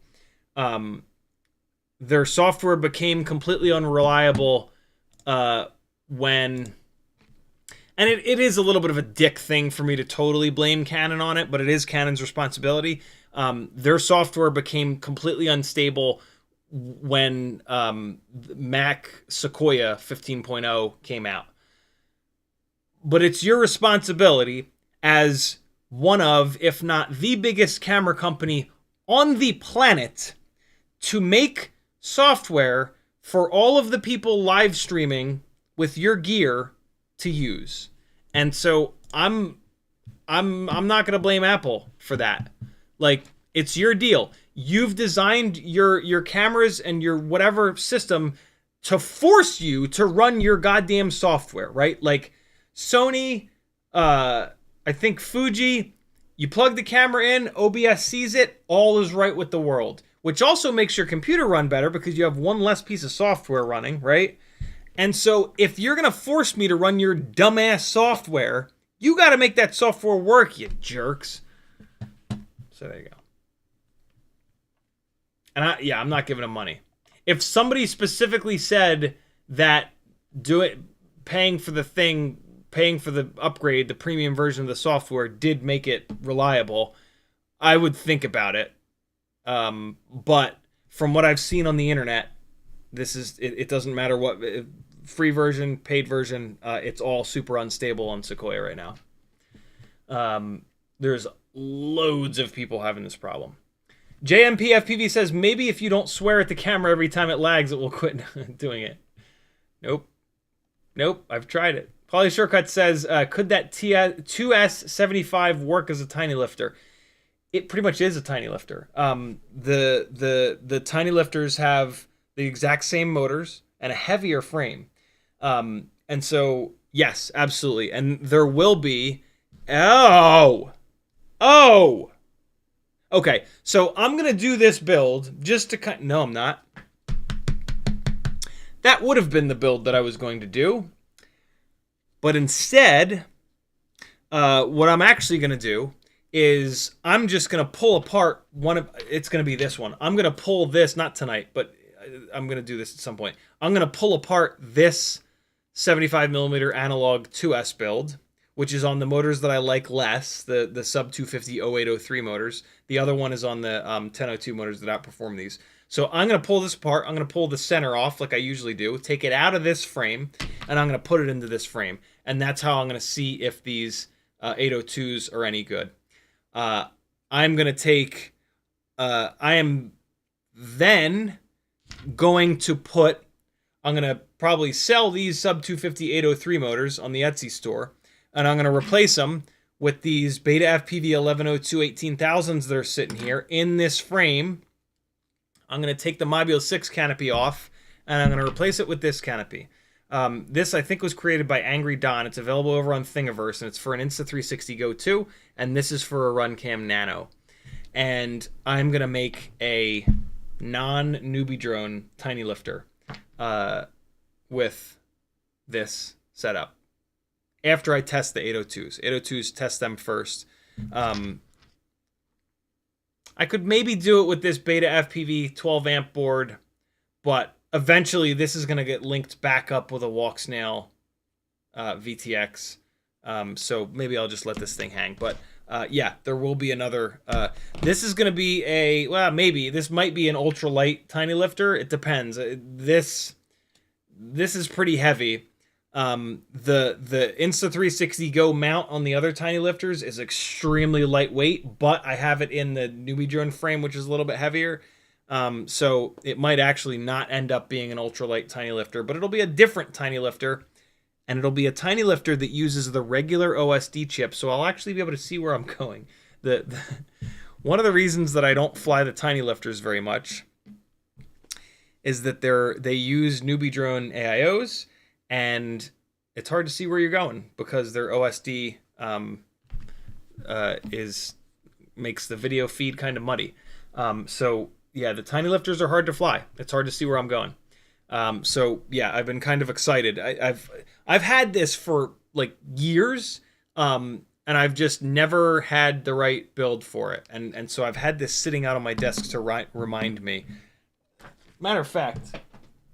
Their software became completely unreliable when, and it is a little bit of a dick thing for me to totally blame Canon on it, but it is Canon's responsibility. Their software became completely unstable when Mac Sequoia 15.0 came out. But it's your responsibility as one of, if not the biggest camera company on the planet, to make software for all of the people live streaming with your gear to use. And so I'm not going to blame Apple for that. Like, it's your deal. You've designed your cameras and your whatever system to force you to run your goddamn software, right? Like Sony, I think Fuji, you plug the camera in, OBS sees it, all is right with the world. Which also makes your computer run better because you have one less piece of software running, right? And so if you're going to force me to run your dumbass software, you got to make that software work, you jerks. So there you go. And I'm not giving them money. If somebody specifically said that paying for the upgrade, the premium version of the software did make it reliable, I would think about it. But from what I've seen on the internet, it doesn't matter what free version, paid version, it's all super unstable on Sequoia right now. There's loads of people having this problem. JMPFPV says, maybe if you don't swear at the camera every time it lags, it will quit doing it. Nope, I've tried it. Poly Shortcut says, could that 2S75 work as a tiny lifter? It pretty much is a tiny lifter. The tiny lifters have the exact same motors and a heavier frame. And so, yes, absolutely. And there will be... Oh! Okay, so I'm going to do this build just to... No, I'm not. That would have been the build that I was going to do. But instead, what I'm actually going to do is I'm just going to pull apart it's going to be this one. I'm going to pull this, not tonight, but I'm going to do this at some point. I'm going to pull apart this 75mm analog 2S build, which is on the motors that I like less, the sub 250 0803 motors. The other one is on the 1002 motors that outperform these. So I'm going to pull this apart. I'm going to pull the center off like I usually do, take it out of this frame, and I'm going to put it into this frame. And that's how I'm going to see if these 802s are any good. I'm going to take... I am then going to put... I'm going to probably sell these sub 250 803 motors on the Etsy store, and I'm going to replace them with these BetaFPV 1102 18,000s that are sitting here in this frame. I'm going to take the Module 6 canopy off, and I'm going to replace it with this canopy. This, I think, was created by Angry Don. It's available over on Thingiverse, and it's for an Insta360 Go 2, and this is for a RunCam Nano. And I'm going to make a non-newbie drone tiny lifter with this setup. After I test the 802s. 802s, test them first. I could maybe do it with this BetaFPV 12-amp board, but eventually this is going to get linked back up with a Walksnail VTX. So maybe I'll just let this thing hang. But yeah, there will be another... this is going to be a... Well, maybe. This might be an ultralight tiny lifter. It depends. This is pretty heavy. The Insta360 Go mount on the other tiny lifters is extremely lightweight, but I have it in the newbie drone frame, which is a little bit heavier. So it might actually not end up being an ultralight tiny lifter, but it'll be a different tiny lifter, and it'll be a tiny lifter that uses the regular OSD chip, so I'll actually be able to see where I'm going. One of the reasons that I don't fly the tiny lifters very much is that they use newbie drone AIOs, and it's hard to see where you're going because their OSD makes the video feed kind of muddy. So yeah, the tiny lifters are hard to fly. It's hard to see where I'm going. So yeah, I've been kind of excited. I've had this for like years, and I've just never had the right build for it. And so I've had this sitting out on my desk to remind me. Matter of fact,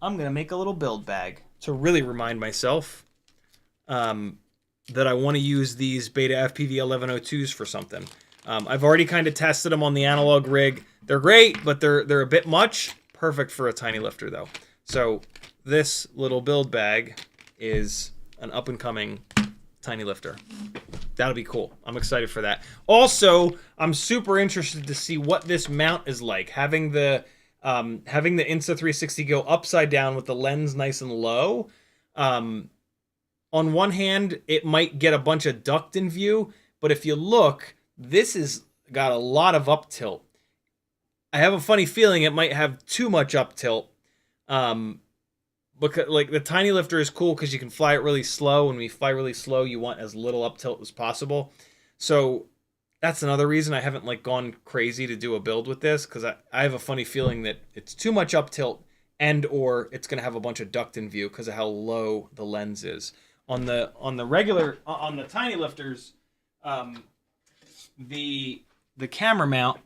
I'm gonna make a little build bag to really remind myself that I want to use these BetaFPV 1102s for something. I've already kind of tested them on the analog rig. They're great, but they're a bit much. Perfect for a tiny lifter, though. So this little build bag is an up-and-coming tiny lifter. That'll be cool. I'm excited for that. Also, I'm super interested to see what this mount is like. Having the Insta360 Go upside down with the lens nice and low. On on one hand, it might get a bunch of duct in view, but if you look, this has got a lot of up tilt. I have a funny feeling it might have too much up tilt. Because like the tiny lifter is cool because you can fly it really slow. When we fly really slow, you want as little up tilt as possible. So that's another reason I haven't like gone crazy to do a build with this, because I have a funny feeling that it's too much up tilt, and or it's going to have a bunch of duct in view because of how low the lens is. On the tiny lifters, the camera mount,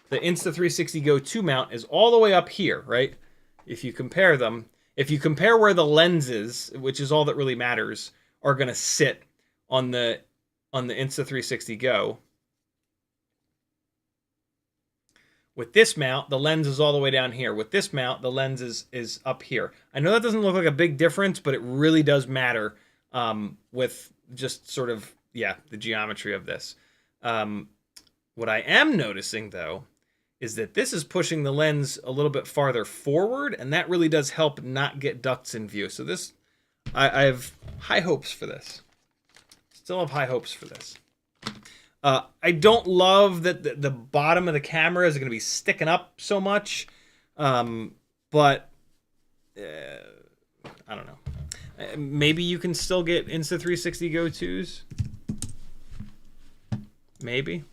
the Insta360 Go 2 mount is all the way up here, right? If you compare them, if you compare where the lenses, which is all that really matters, are going to sit on the Insta360 Go. With this mount, the lens is all the way down here. With this mount, the lens is up here. I know that doesn't look like a big difference, but it really does matter with just sort of, yeah, the geometry of this. What I am noticing, though, is that this is pushing the lens a little bit farther forward, and that really does help not get ducts in view. So this, I have high hopes for this. Still have high hopes for this. I don't love that the bottom of the camera is going to be sticking up so much, but I don't know. Maybe you can still get Insta360 Go 2s. Maybe.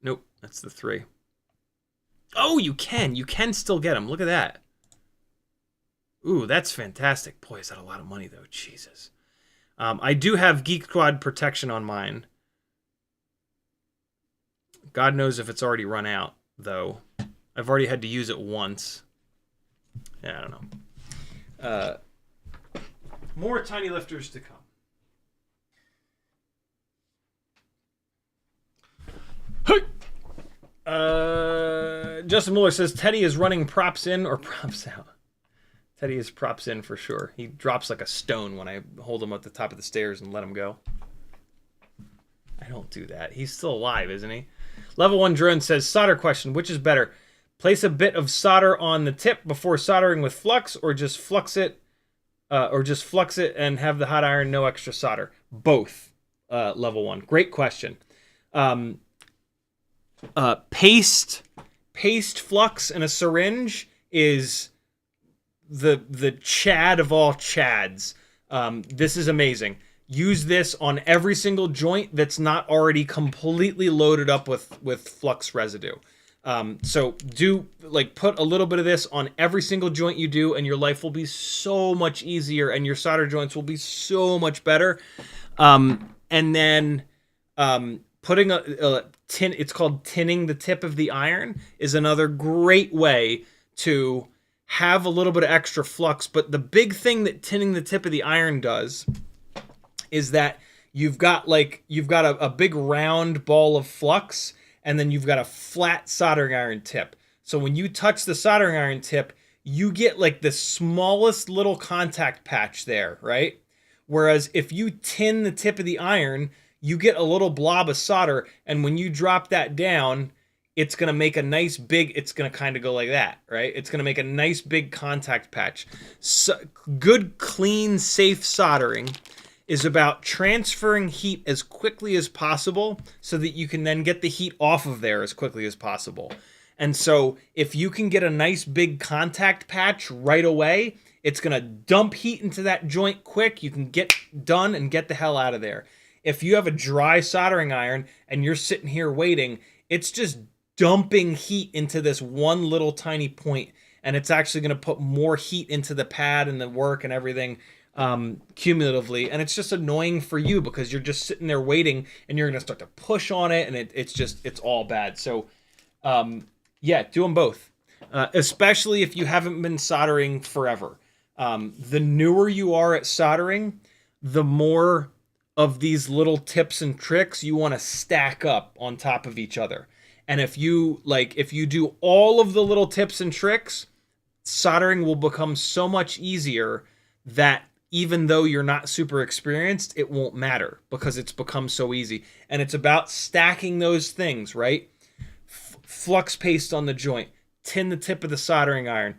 Nope, that's the 3. Oh, you can. You can still get them. Look at that. Ooh, that's fantastic. Boy, is that a lot of money, though. Jesus. I do have Geek Squad protection on mine. God knows if it's already run out, though. I've already had to use it once. Yeah, I don't know. More tiny lifters to come. Hey! Justin Mueller says Teddy is running props in or props out. Teddy is props in for sure. He drops like a stone when I hold him at the top of the stairs and let him go. I don't do that. He's still alive, isn't he? Level 1 Drone says, solder question, which is better? Place a bit of solder on the tip before soldering with flux, or just flux it and have the hot iron, no extra solder? Both, Level 1. Great question. Paste flux in a syringe is the chad of all chads. This is amazing. Use this on every single joint that's not already completely loaded up with flux residue. So put a little bit of this on every single joint you do, and your life will be so much easier, and your solder joints will be so much better. And then putting a tin, it's called tinning the tip of the iron, is another great way to have a little bit of extra flux. But the big thing that tinning the tip of the iron does is that you've got a big round ball of flux, and then you've got a flat soldering iron tip. So when you touch the soldering iron tip, you get like the smallest little contact patch there, right? Whereas if you tin the tip of the iron, you get a little blob of solder, and when you drop that down, it's going to make a nice big, it's going to kind of go like that, right? It's going to make a nice big contact patch. So, good, clean, safe soldering is about transferring heat as quickly as possible so that you can then get the heat off of there as quickly as possible. And so if you can get a nice big contact patch right away, it's going to dump heat into that joint quick. You can get done and get the hell out of there. If you have a dry soldering iron and you're sitting here waiting, it's just dumping heat into this one little tiny point, and it's actually going to put more heat into the pad and the work and everything cumulatively, and it's just annoying for you because you're just sitting there waiting, and you're going to start to push on it, and it's all bad. So yeah, do them both, especially if you haven't been soldering forever. The newer you are at soldering, the more of these little tips and tricks you want to stack up on top of each other. And if you do all of the little tips and tricks, soldering will become so much easier that even though you're not super experienced, it won't matter because it's become so easy. And it's about stacking those things, right? Flux paste on the joint, tin the tip of the soldering iron.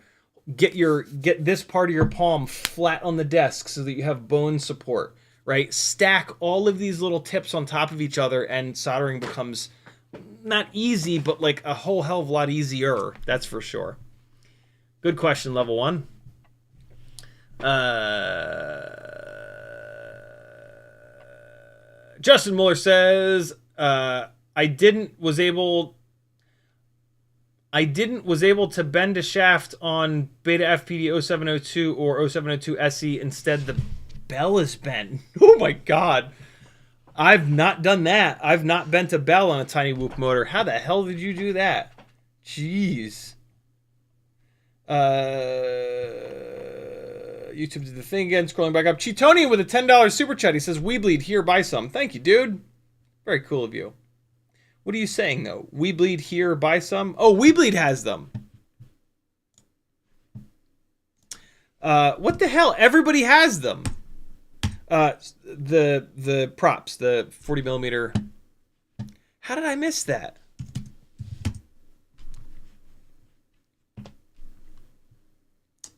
Get this part of your palm flat on the desk so that you have bone support, right? Stack all of these little tips on top of each other, and soldering becomes not easy, but like a whole hell of a lot easier. That's for sure. Good question, level 1. Justin Muller says, I didn't was able to bend a shaft on BetaFPV 0702 or 0702 SE. Instead, the bell is bent. Oh my god. I've not done that. I've not bent a bell on a Tiny Whoop motor. How the hell did you do that? Jeez. YouTube did the thing again. Scrolling back up. Cheatonian with a $10 super chat. He says, "We bleed here. Buy some." Thank you, dude. Very cool of you. What are you saying, though? We bleed here. Buy some. Oh, We Bleed has them. What the hell? Everybody has them. The props, the 40 millimeter. How did I miss that?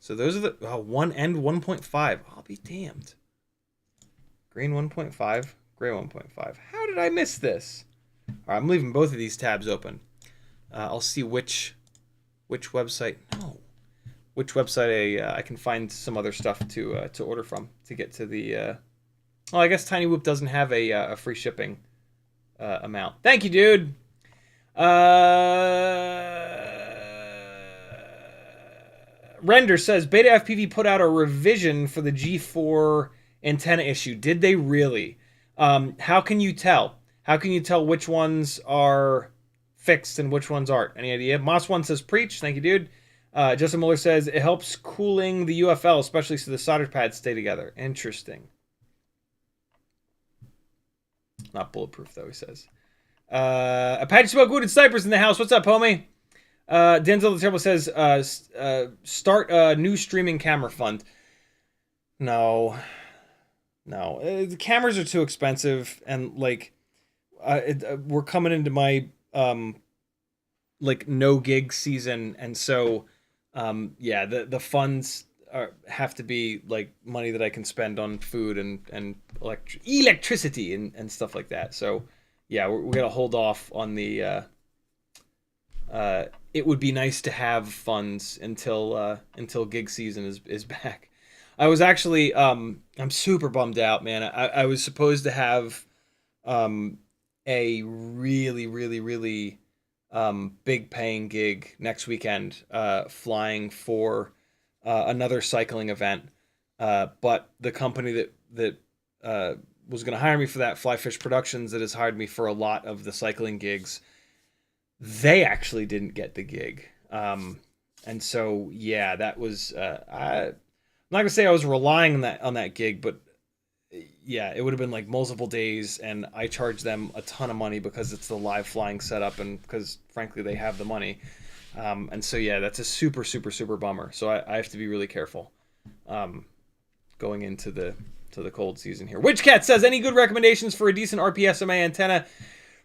So those are the 1 and 1.5. I'll be damned. Green 1.5, gray 1.5. How did I miss this? All right, I'm leaving both of these tabs open. I'll see which website. No, which website I can find some other stuff to order from to get to the. Well, I guess Tiny Whoop doesn't have a free shipping amount. Thank you, dude. Render says BetaFPV put out a revision for the G4 antenna issue. Did they really? How can you tell? How can you tell which ones are fixed and which ones aren't? Any idea? Moss1 says preach. Thank you, dude. Justin Muller says it helps cooling the UFL, especially so the solder pads stay together. Interesting. Not bulletproof, though, he says. Apache Smoke Wooded Snipers in the house. What's up, homie? Denzel the Terrible says, start a new streaming camera fund. No. The cameras are too expensive, and like, we're coming into my like no gig season, and so yeah, the funds have to be like money that I can spend on food and electricity and stuff like that. So yeah, we're gonna hold off on the. It would be nice to have funds until gig season is back. I was actually I'm super bummed out, man. I was supposed to have a really big paying gig next weekend, flying for another cycling event, but the company that was going to hire me for that, Flyfish Productions, that has hired me for a lot of the cycling gigs, they actually didn't get the gig. And so, yeah, that was, I'm not gonna say I was relying on that gig, but yeah, it would have been like multiple days, and I charged them a ton of money because it's the live flying setup, and because frankly they have the money. And so yeah, that's a super bummer. So I have to be really careful going into the cold season here. Witchcat says, any good recommendations for a decent RP-SMA antenna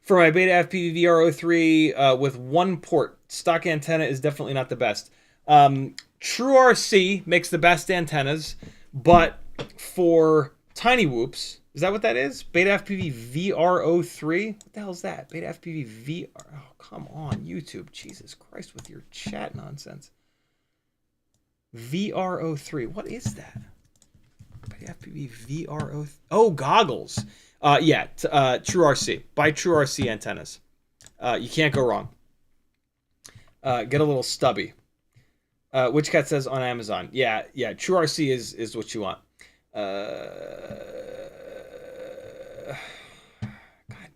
for my BetaFPV VR03 with one port? Stock antenna is definitely not the best. True RC makes the best antennas, but for Tiny Whoops, is that what that is? BetaFPV VR03? What the hell is that? BetaFPV VR... Oh, come on, YouTube. Jesus Christ with your chat nonsense. VR03. What is that? BetaFPV VR03. Oh, goggles. Yeah, True RC. Buy True RC antennas. You can't go wrong. Get a little stubby. Witchcat says on Amazon. Yeah, True RC is what you want. God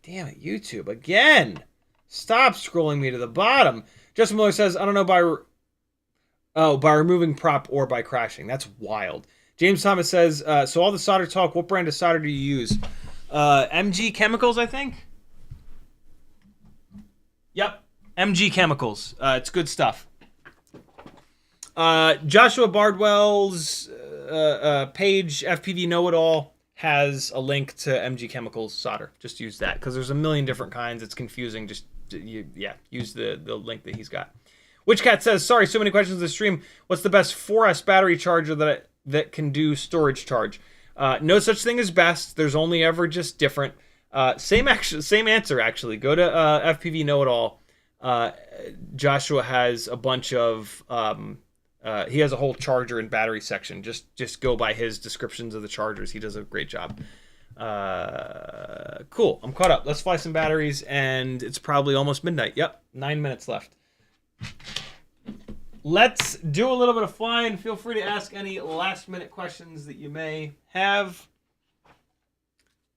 damn it, YouTube again. Stop scrolling me to the bottom. Justin Miller says, I don't know by removing prop or by crashing. That's wild. James Thomas says, so all the solder talk, what brand of solder do you use? MG Chemicals, I think. Yep, MG Chemicals. It's good stuff. Joshua Bardwell's page, FPV Know-It-All, has a link to MG Chemicals solder. Just use that, because there's a million different kinds. It's confusing. Just use the link that he's got. Which Cat says, sorry, so many questions in the stream. What's the best 4S battery charger that can do storage charge? No such thing as best. There's only ever just different. Same answer, actually. Go to FPV Know-It-All. Joshua has a bunch of... he has a whole charger and battery section. Just go by his descriptions of the chargers. He does a great job. Cool. I'm caught up. Let's fly some batteries, and it's probably almost midnight. Yep, 9 minutes left. Let's do a little bit of flying. Feel free to ask any last-minute questions that you may have.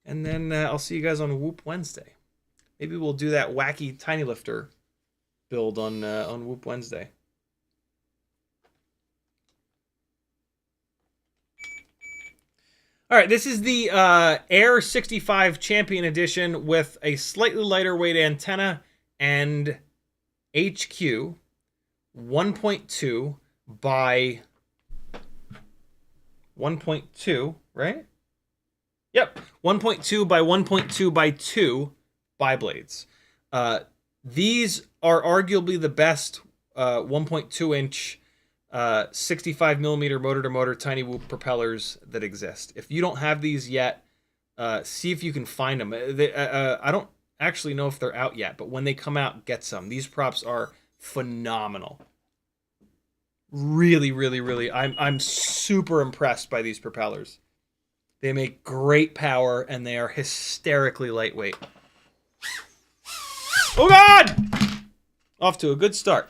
And then I'll see you guys on Whoop Wednesday. Maybe we'll do that wacky tiny lifter build on Whoop Wednesday. All right, this is the Air 65 Champion Edition with a slightly lighter weight antenna and HQ 1.2 by 1.2, right? Yep, 1.2 by 1.2 by 2 biblades. These are arguably the best 1.2 inch 65 millimeter motor-to-motor tiny whoop propellers that exist. If you don't have these yet, see if you can find them. I don't actually know if they're out yet, but when they come out, get some. These props are phenomenal. Really, really, really. I'm super impressed by these propellers. They make great power, and they are hysterically lightweight. Oh, God! Off to a good start.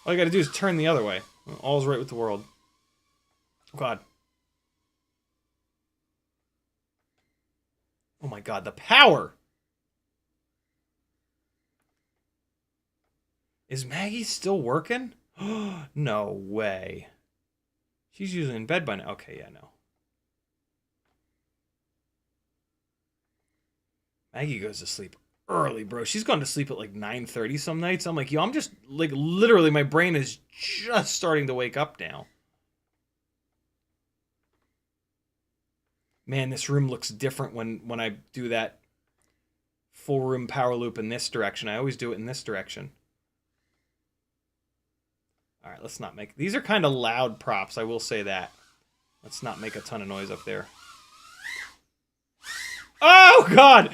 All you gotta do is turn the other way. All's right with the world. Oh, God. Oh, my God, the power! Is Maggie still working? No way. She's usually in bed by now. Okay, yeah, no. Maggie goes to sleep early, bro. She's gone to sleep at like 9:30 some nights. I'm like, yo, I'm just, like, literally my brain is just starting to wake up now. Man, this room looks different when I do that full room power loop in this direction. I always do it in this direction. All right, let's not make... These are kind of loud props, I will say that. Let's not make a ton of noise up there. Oh, God!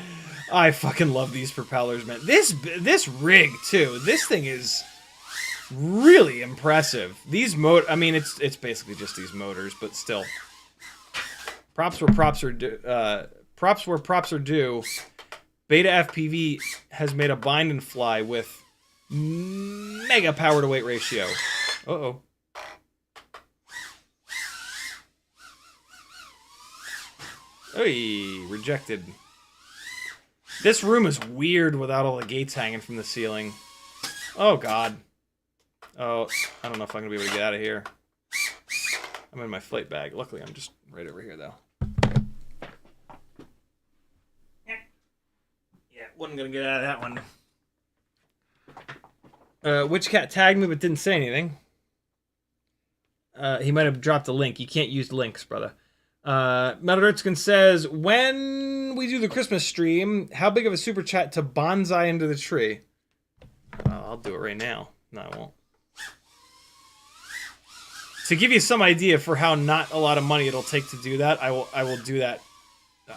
I fucking love these propellers, man. This rig, too. This thing is really impressive. These I mean, it's basically just these motors, but still. Props where props are due. Props where props are due. BetaFPV has made a bind and fly with mega power to weight ratio. Uh-oh. Oy, rejected. This room is weird without all the gates hanging from the ceiling. Oh, God. Oh, I don't know if I'm going to be able to get out of here. I'm in my flight bag. Luckily, I'm just right over here, though. Yeah, wasn't going to get out of that one. Which cat tagged me but didn't say anything. He might have dropped a link. You can't use links, brother. Metalurtskin says, when we do the Christmas stream, how big of a super chat to bonsai into the tree? I'll do it right now. No, I won't. To give you some idea for how not a lot of money it'll take to do that, I will do that.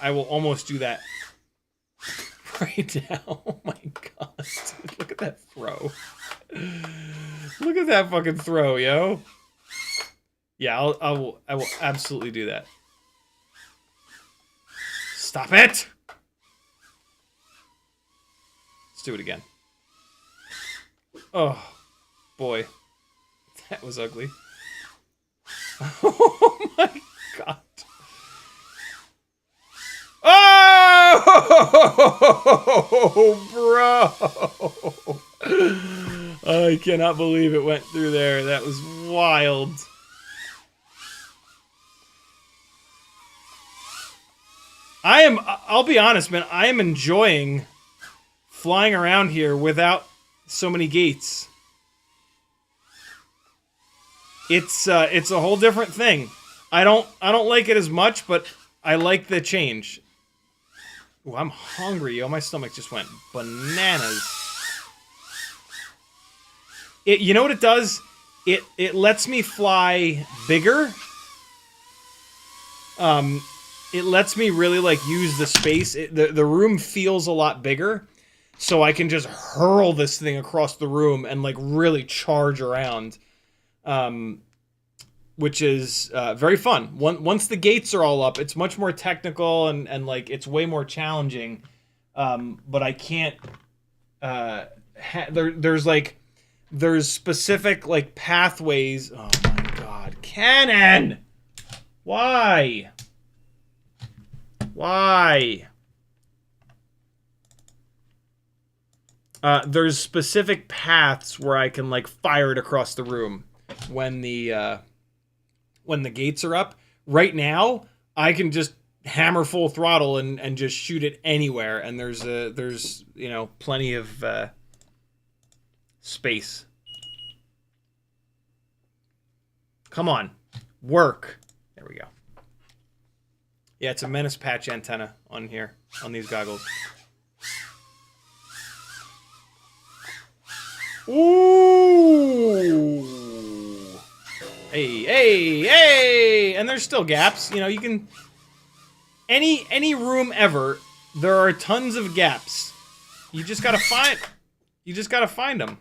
I will almost do that right now. Oh my God. Dude, look at that throw. Look at that fucking throw, yo. Yeah, I will absolutely do that. Stop it! Let's do it again. Oh, boy. That was ugly. Oh my God. Oh, bro! I cannot believe it went through there. That was wild. I'll be honest, man, I am enjoying flying around here without so many gates. It's a whole different thing. I don't like it as much, but like the change. Ooh, I'm hungry, yo. My stomach just went bananas. You know what it does? It lets me fly bigger. It lets me really like use the space. The room feels a lot bigger, so I can just hurl this thing across the room and like really charge around, which is very fun. Once the gates are all up, it's much more technical and like it's way more challenging. But I can't. There's specific like pathways. Oh my god, Cannon! Why? Why? There's specific paths where I can like fire it across the room when the gates are up. Right now, I can just hammer full throttle and just shoot it anywhere, and there's you know plenty of space. Come on, work. There we go. Yeah, it's a Menace patch antenna on here, on these goggles. Ooh! Hey, hey, hey! And there's still gaps. You know, you can... Any room ever, there are tons of gaps. You just gotta find... You just gotta find them.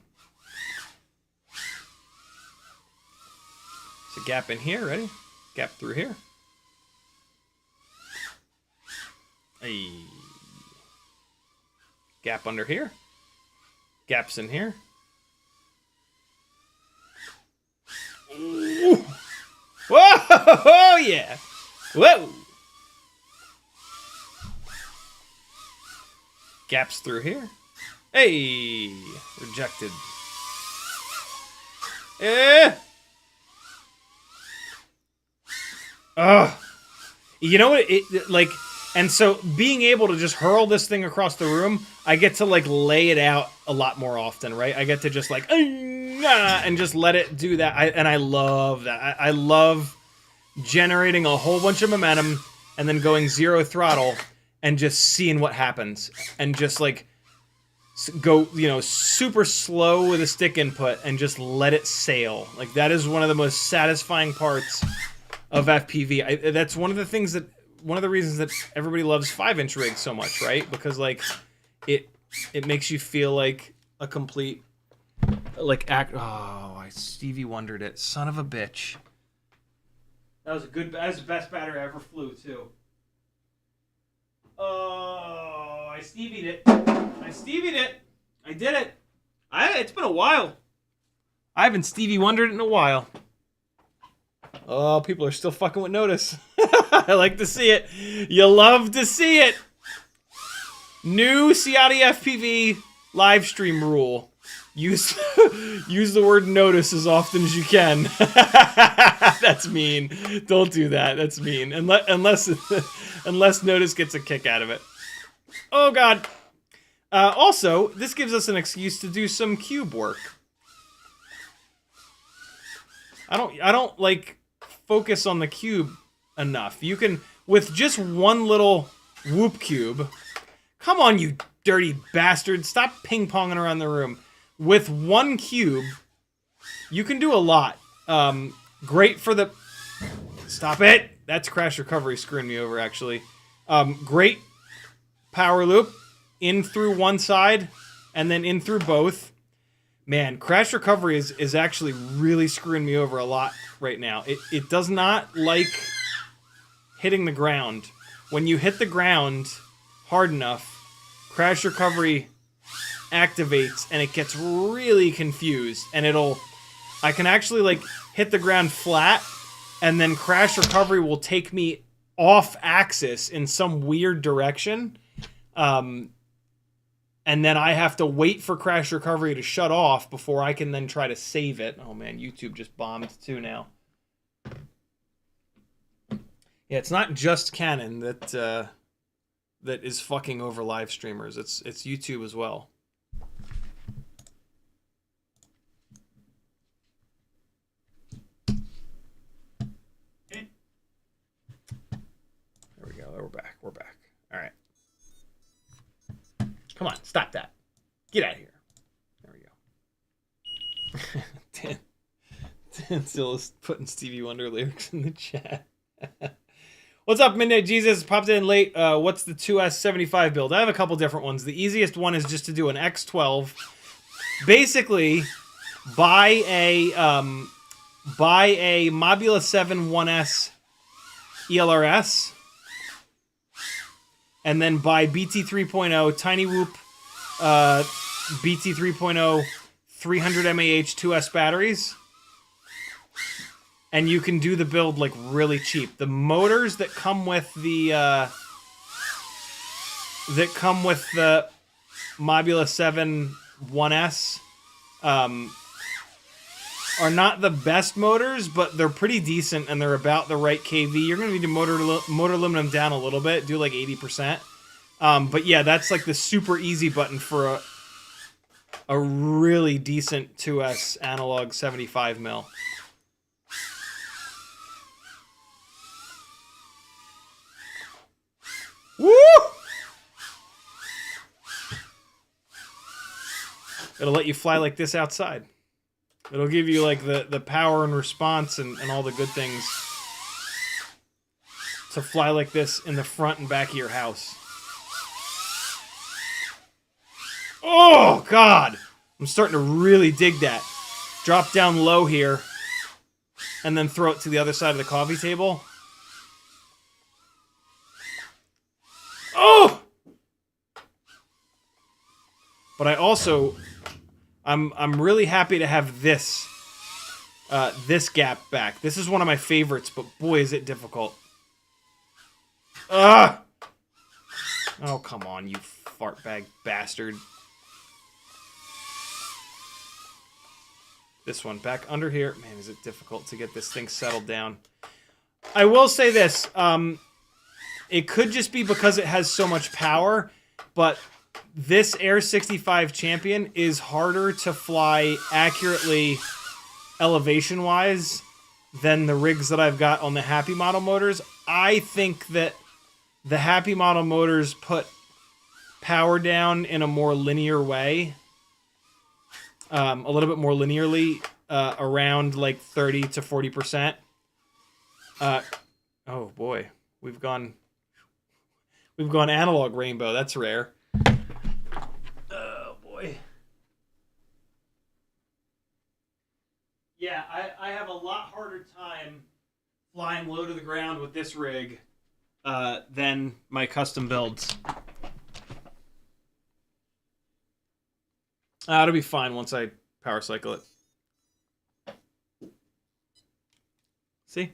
There's a gap in here, ready? Gap through here. Hey. Gap under here. Gaps in here. Ooh. Whoa! Oh, yeah! Whoa! Gaps through here. Hey! Rejected. Eh! Ugh! You know what? It like... And so, being able to just hurl this thing across the room, I get to, like, lay it out a lot more often, right? I get to just, like, and just let it do that. And I love that. I love generating a whole bunch of momentum and then going zero throttle and just seeing what happens. And just, like, go, you know, super slow with a stick input and just let it sail. Like, that is one of the most satisfying parts of FPV. That's one of the things that... One of the reasons that everybody loves 5-inch rigs so much, right? Because like, it makes you feel like a complete, like oh, I Stevie Wondered it, son of a bitch. That was the best batter I ever flew too. Oh, I Stevied it. I Stevied it. I did it. It's been a while. I haven't Stevie Wondered it in a while. Oh, people are still fucking with Notice. I like to see it. You love to see it. New CiottiFPV live stream rule. Use the word notice as often as you can. That's mean. Don't do that. That's mean. Unless Notice gets a kick out of it. Oh god. Also, this gives us an excuse to do some cube work. I don't like focus on the cube enough. You can, with just one little whoop cube, come on you dirty bastard, stop ping-ponging around the room. With one cube, you can do a lot. Great for the, stop it, that's crash recovery screwing me over actually. Great power loop, in through one side, and then in through both. Man, crash recovery is actually really screwing me over a lot right now. It does not like hitting the ground. When you hit the ground hard enough, crash recovery activates and it gets really confused. And I can actually like hit the ground flat and then crash recovery will take me off axis in some weird direction. And then I have to wait for crash recovery to shut off before I can then try to save it. Oh man, YouTube just bombed too now. Yeah, it's not just Canon that is fucking over live streamers. It's YouTube as well. There we go. we're back. We're back. All right. Come on, stop that. Get out of here. There we go. Dan still is putting Stevie Wonder lyrics in the chat. What's up, Midnight Jesus? Popped in late. What's the 2S75 build? I have a couple different ones. The easiest one is just to do an X12. Basically, buy a Mobula 7 1S ELRS, and then buy BT 3.0 Tiny Whoop BT 3.0 300 mAh 2S batteries, and you can do the build like really cheap. The motors that come with the Mobula 7 1S are not the best motors, but they're pretty decent and they're about the right KV. You're going to need to motor limit them down a little bit, do like 80%. But yeah, that's like the super easy button for a really decent 2S analog 75 mil. Woo! It'll let you fly like this outside. It'll give you like the power and response and all the good things to fly like this in the front and back of your house. Oh, God! I'm starting to really dig that. Drop down low here and then throw it to the other side of the coffee table. Oh! But I also... I'm really happy to have this this gap back. This is one of my favorites, but boy, is it difficult. Ugh! Oh, come on, you fartbag bastard. This one, back under here. Man, is it difficult to get this thing settled down. I will say this. It could just be because it has so much power, but... this Air 65 Champion is harder to fly accurately elevation-wise than the rigs that I've got on the Happy Model motors. I think that the Happy Model motors put power down in a more linear way. A little bit more linearly, around like 30 to 40%. Oh boy, we've gone analog rainbow. That's rare. Yeah, I have a lot harder time flying low to the ground with this rig than my custom builds. It'll be fine once I power cycle it. See?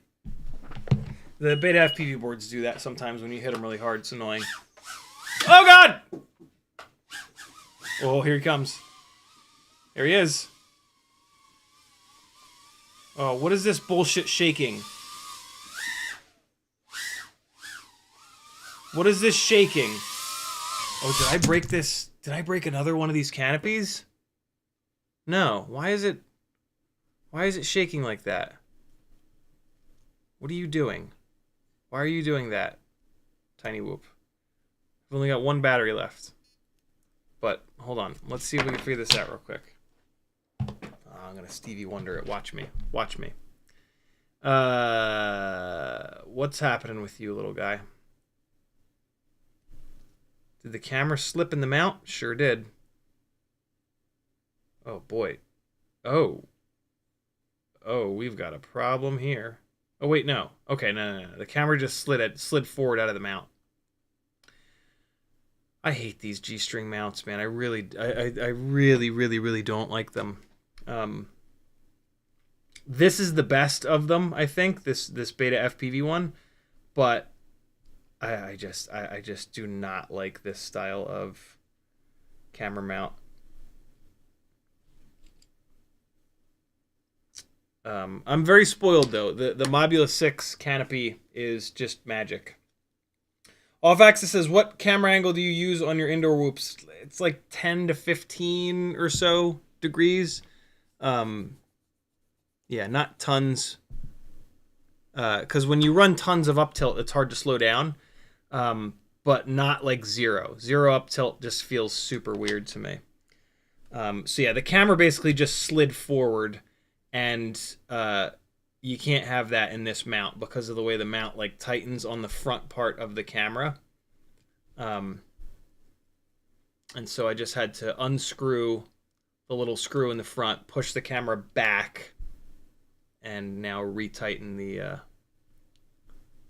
The BetaFPV boards do that sometimes when you hit them really hard. It's annoying. Oh, God! Oh, here he comes. There he is. Oh, what is this bullshit shaking? What is this shaking? Oh, did I break this? Did I break another one of these canopies? No. Why is it shaking like that? What are you doing? Why are you doing that? Tiny Whoop. I've only got one battery left. But, hold on. Let's see if we can figure this out real quick. I'm gonna Stevie Wonder it. Watch me. Watch me. What's happening with you, little guy? Did the camera slip in the mount? Sure did. Oh, boy. Oh. Oh, we've got a problem here. Oh, wait, no. Okay, no. The camera just slid forward out of the mount. I hate these G-string mounts, man. I really don't like them. This is the best of them, I think. This BetaFPV one, but I just do not like this style of camera mount. I'm very spoiled though. The Mobula 6 canopy is just magic. Off-axis says, what camera angle do you use on your indoor whoops? It's like 10 to 15 or so degrees. Yeah, not tons. Because when you run tons of up tilt, it's hard to slow down. but not like zero. Zero up tilt just feels super weird to me. So yeah, the camera basically just slid forward, and you can't have that in this mount because of the way the mount like tightens on the front part of the camera. And so I just had to unscrew the little screw in the front, push the camera back, and now retighten the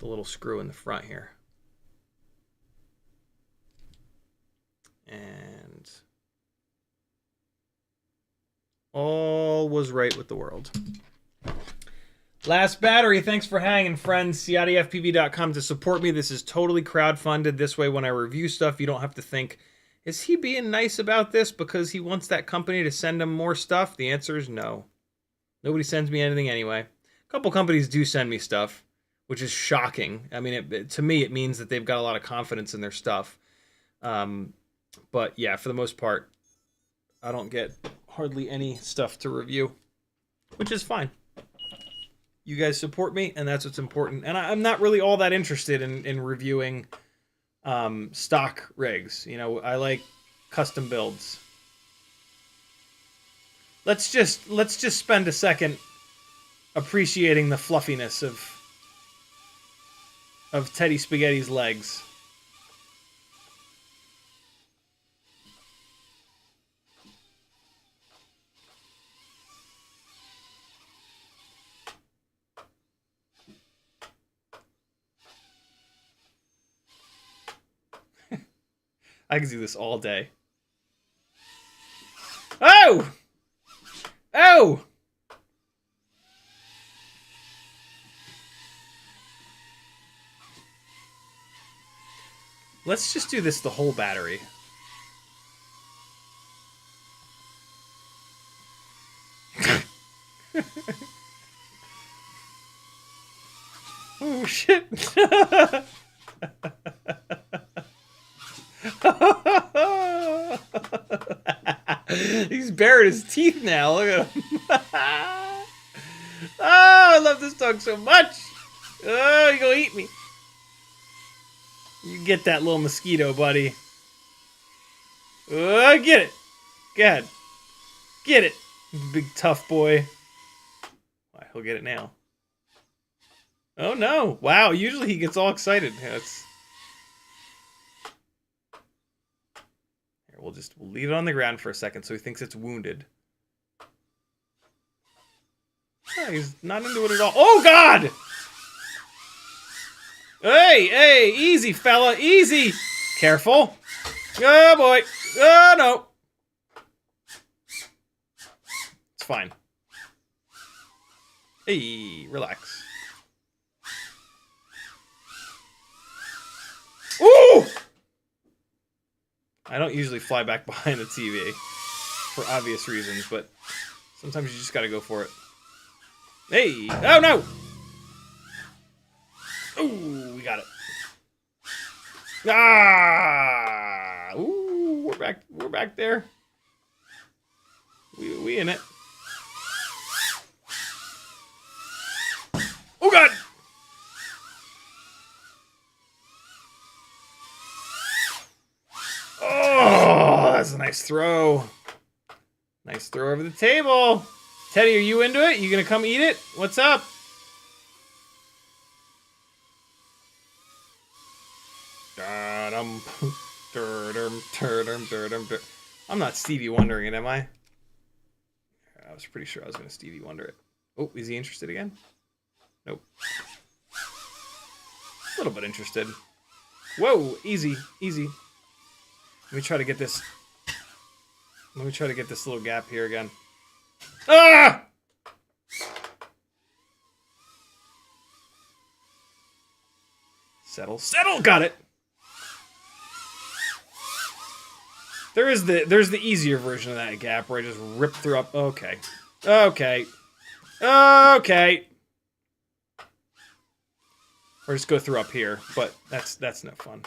little screw in the front here. And all was right with the world. Last battery. Thanks for hanging, friends. CiottiFPV.com to support me. This is totally crowdfunded. This way, when I review stuff, you don't have to think, is he being nice about this because he wants that company to send him more stuff? The answer is no. Nobody sends me anything anyway. A couple companies do send me stuff, which is shocking. I mean, to me, it means that they've got a lot of confidence in their stuff. But yeah, for the most part, I don't get hardly any stuff to review, which is fine. You guys support me, and that's what's important. And I'm not really all that interested in reviewing stock rigs. You know, I like custom builds. Let's just spend a second appreciating the fluffiness of Teddy Spaghetti's legs. I can do this all day. Oh! Oh! Let's just do this the whole battery. Oh, shit. He's bared his teeth now. Look at him. Oh, I love this dog so much. Oh, you're gonna eat me. You get that little mosquito, buddy. Oh, get it. Go ahead. Get it, big tough boy. Why, he'll get it now. Oh no. Wow, usually he gets all excited. Yeah, we'll leave it on the ground for a second so he thinks it's wounded. Oh, he's not into it at all. Oh, God! Hey, hey, easy, fella, easy! Careful. Oh, boy. Oh, no. It's fine. Hey, relax. Ooh! I don't usually fly back behind the TV for obvious reasons, but sometimes you just gotta go for it. Hey! Oh no! Ooh, we got it. Ah! Ooh, we're back there. We in it. Oh God! Oh, that's a nice throw. Nice throw over the table. Teddy, are you into it? You gonna come eat it? What's up? I'm not Stevie Wondering it, am I? I was pretty sure I was gonna Stevie Wonder it. Oh, is he interested again? Nope. A little bit interested. Whoa, easy, easy. Let me try to get this. Let me try to get this little gap here again. Ah! Settle, settle, got it. There's the easier version of that gap where I just rip through up. Okay, okay, okay. Or just go through up here, but that's no fun.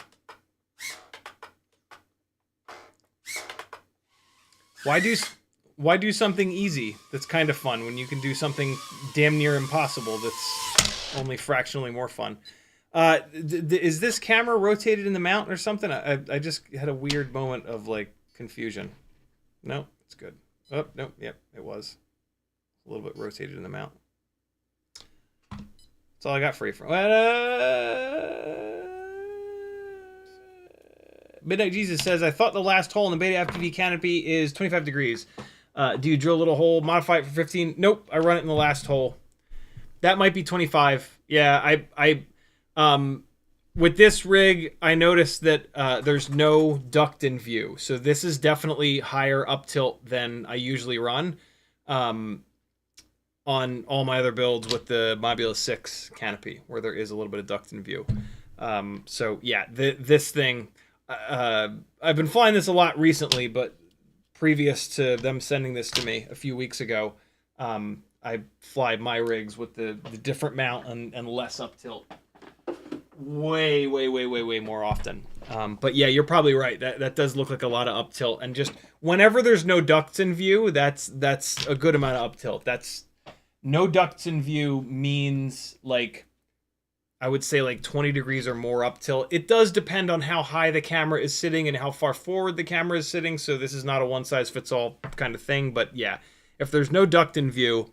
Why do something easy that's kind of fun when you can do something damn near impossible that's only fractionally more fun? Is this camera rotated in the mount or something? I just had a weird moment of like confusion. No, it's good. Oh, no, yep, it was. A little bit rotated in the mount. That's all I got for you. Midnight Jesus says, I thought the last hole in the BetaFPV canopy is 25 degrees. Do you drill a little hole, modify it for 15? Nope, I run it in the last hole. That might be 25. Yeah, with this rig, I noticed that there's no duct in view. So this is definitely higher up tilt than I usually run on all my other builds with the Mobula 6 canopy, where there is a little bit of duct in view. So yeah, this thing, I've been flying this a lot recently, but previous to them sending this to me a few weeks ago, I fly my rigs with the different mount and less up tilt way more often. But yeah, you're probably right. That does look like a lot of up tilt, and just whenever there's no ducts in view, that's a good amount of up tilt. That's no ducts in view means like, I would say like 20 degrees or more up tilt. It does depend on how high the camera is sitting and how far forward the camera is sitting. So this is not a one size fits all kind of thing, but yeah, if there's no duct in view,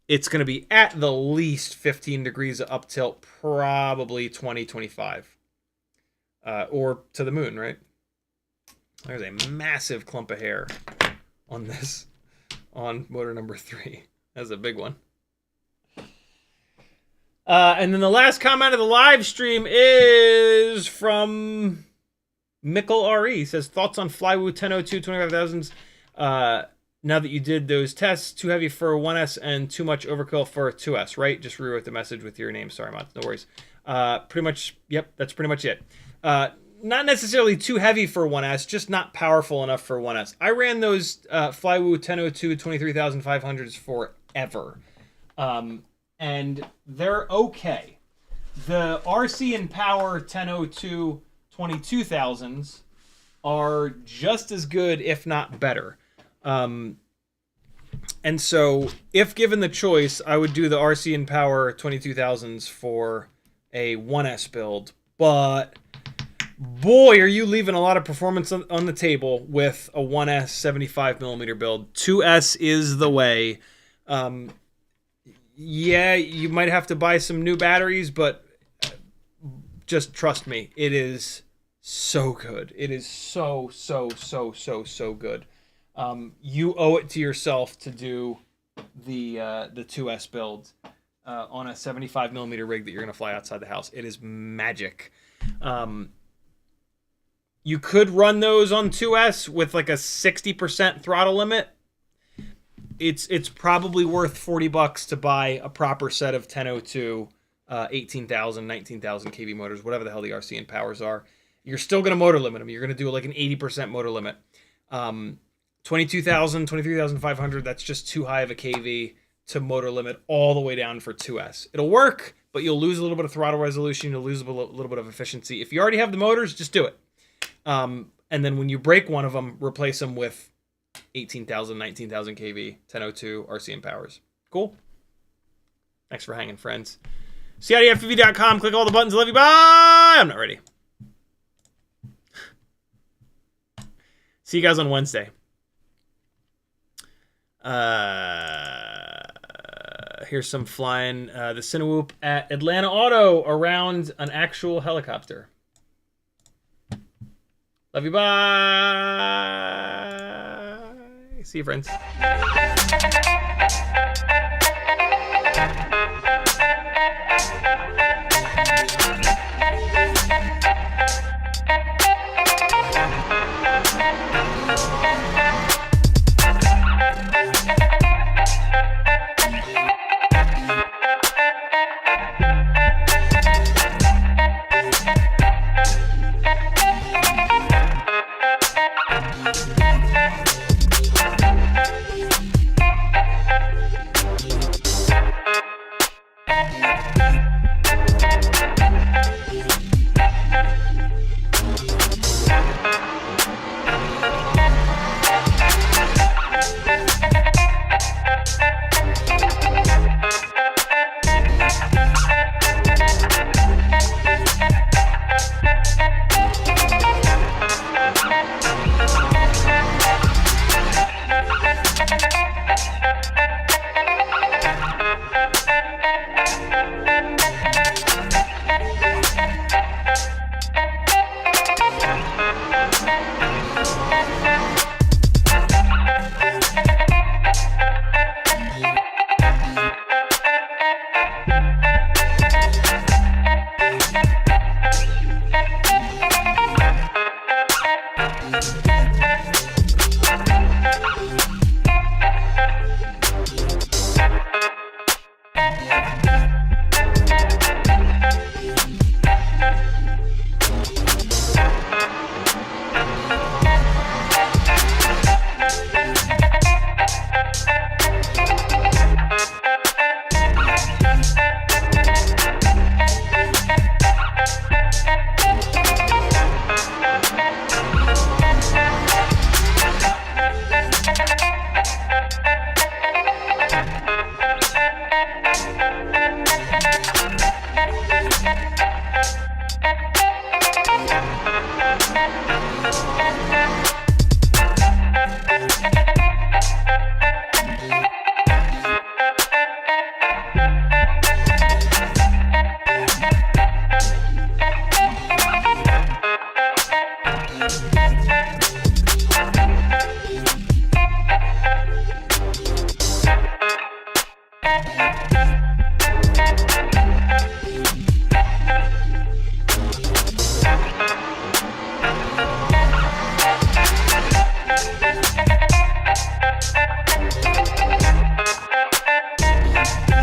it's going to be at the least 15 degrees of up tilt, probably 20, 25. Or to the moon, right? There's a massive clump of hair on this, on motor number 3. That's a big one. And then the last comment of the live stream is from Mickle RE. He says, thoughts on Flywoo 1002 25,000s. Now that you did those tests, too heavy for a 1S and too much overkill for a 2S, right? Just rewrote the message with your name. Sorry, Mott. No worries. Pretty much, yep, that's pretty much it. Not necessarily too heavy for 1S, just not powerful enough for 1S. I ran those Flywoo 1002 23,500s forever. And they're okay. The RCinpower 1002 22,000s are just as good, if not better. And so, if given the choice, I would do the RCinpower 22,000s for a 1S build. But, boy, are you leaving a lot of performance on the table with a 1S 75mm build. 2S is the way. Yeah, you might have to buy some new batteries, but just trust me, it is so good. It is so good. You owe it to yourself to do the 2S build on a 75mm rig that you're going to fly outside the house. It is magic. You could run those on 2S with like a 60% throttle limit. It's probably worth $40 to buy a proper set of 1002, 18,000, 19,000 kV motors, whatever the hell the RCinpowers are. You're still going to motor limit them. You're going to do like an 80% motor limit. 22,000, 23,500, that's just too high of a kV to motor limit all the way down for 2S. It'll work, but you'll lose a little bit of throttle resolution. You'll lose a little bit of efficiency. If you already have the motors, just do it. And then when you break one of them, replace them with 18,000, 19,000 kV, 1002 RCinpowers. Cool? Thanks for hanging, friends. CiottiFPV.com. Click all the buttons. Love you. Bye! I'm not ready. See you guys on Wednesday. Here's some flying the Cinewoop at Atlanta Auto around an actual helicopter. Love you. Bye. See you, friends.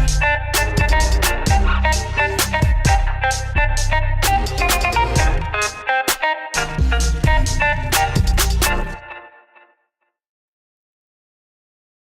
Bye.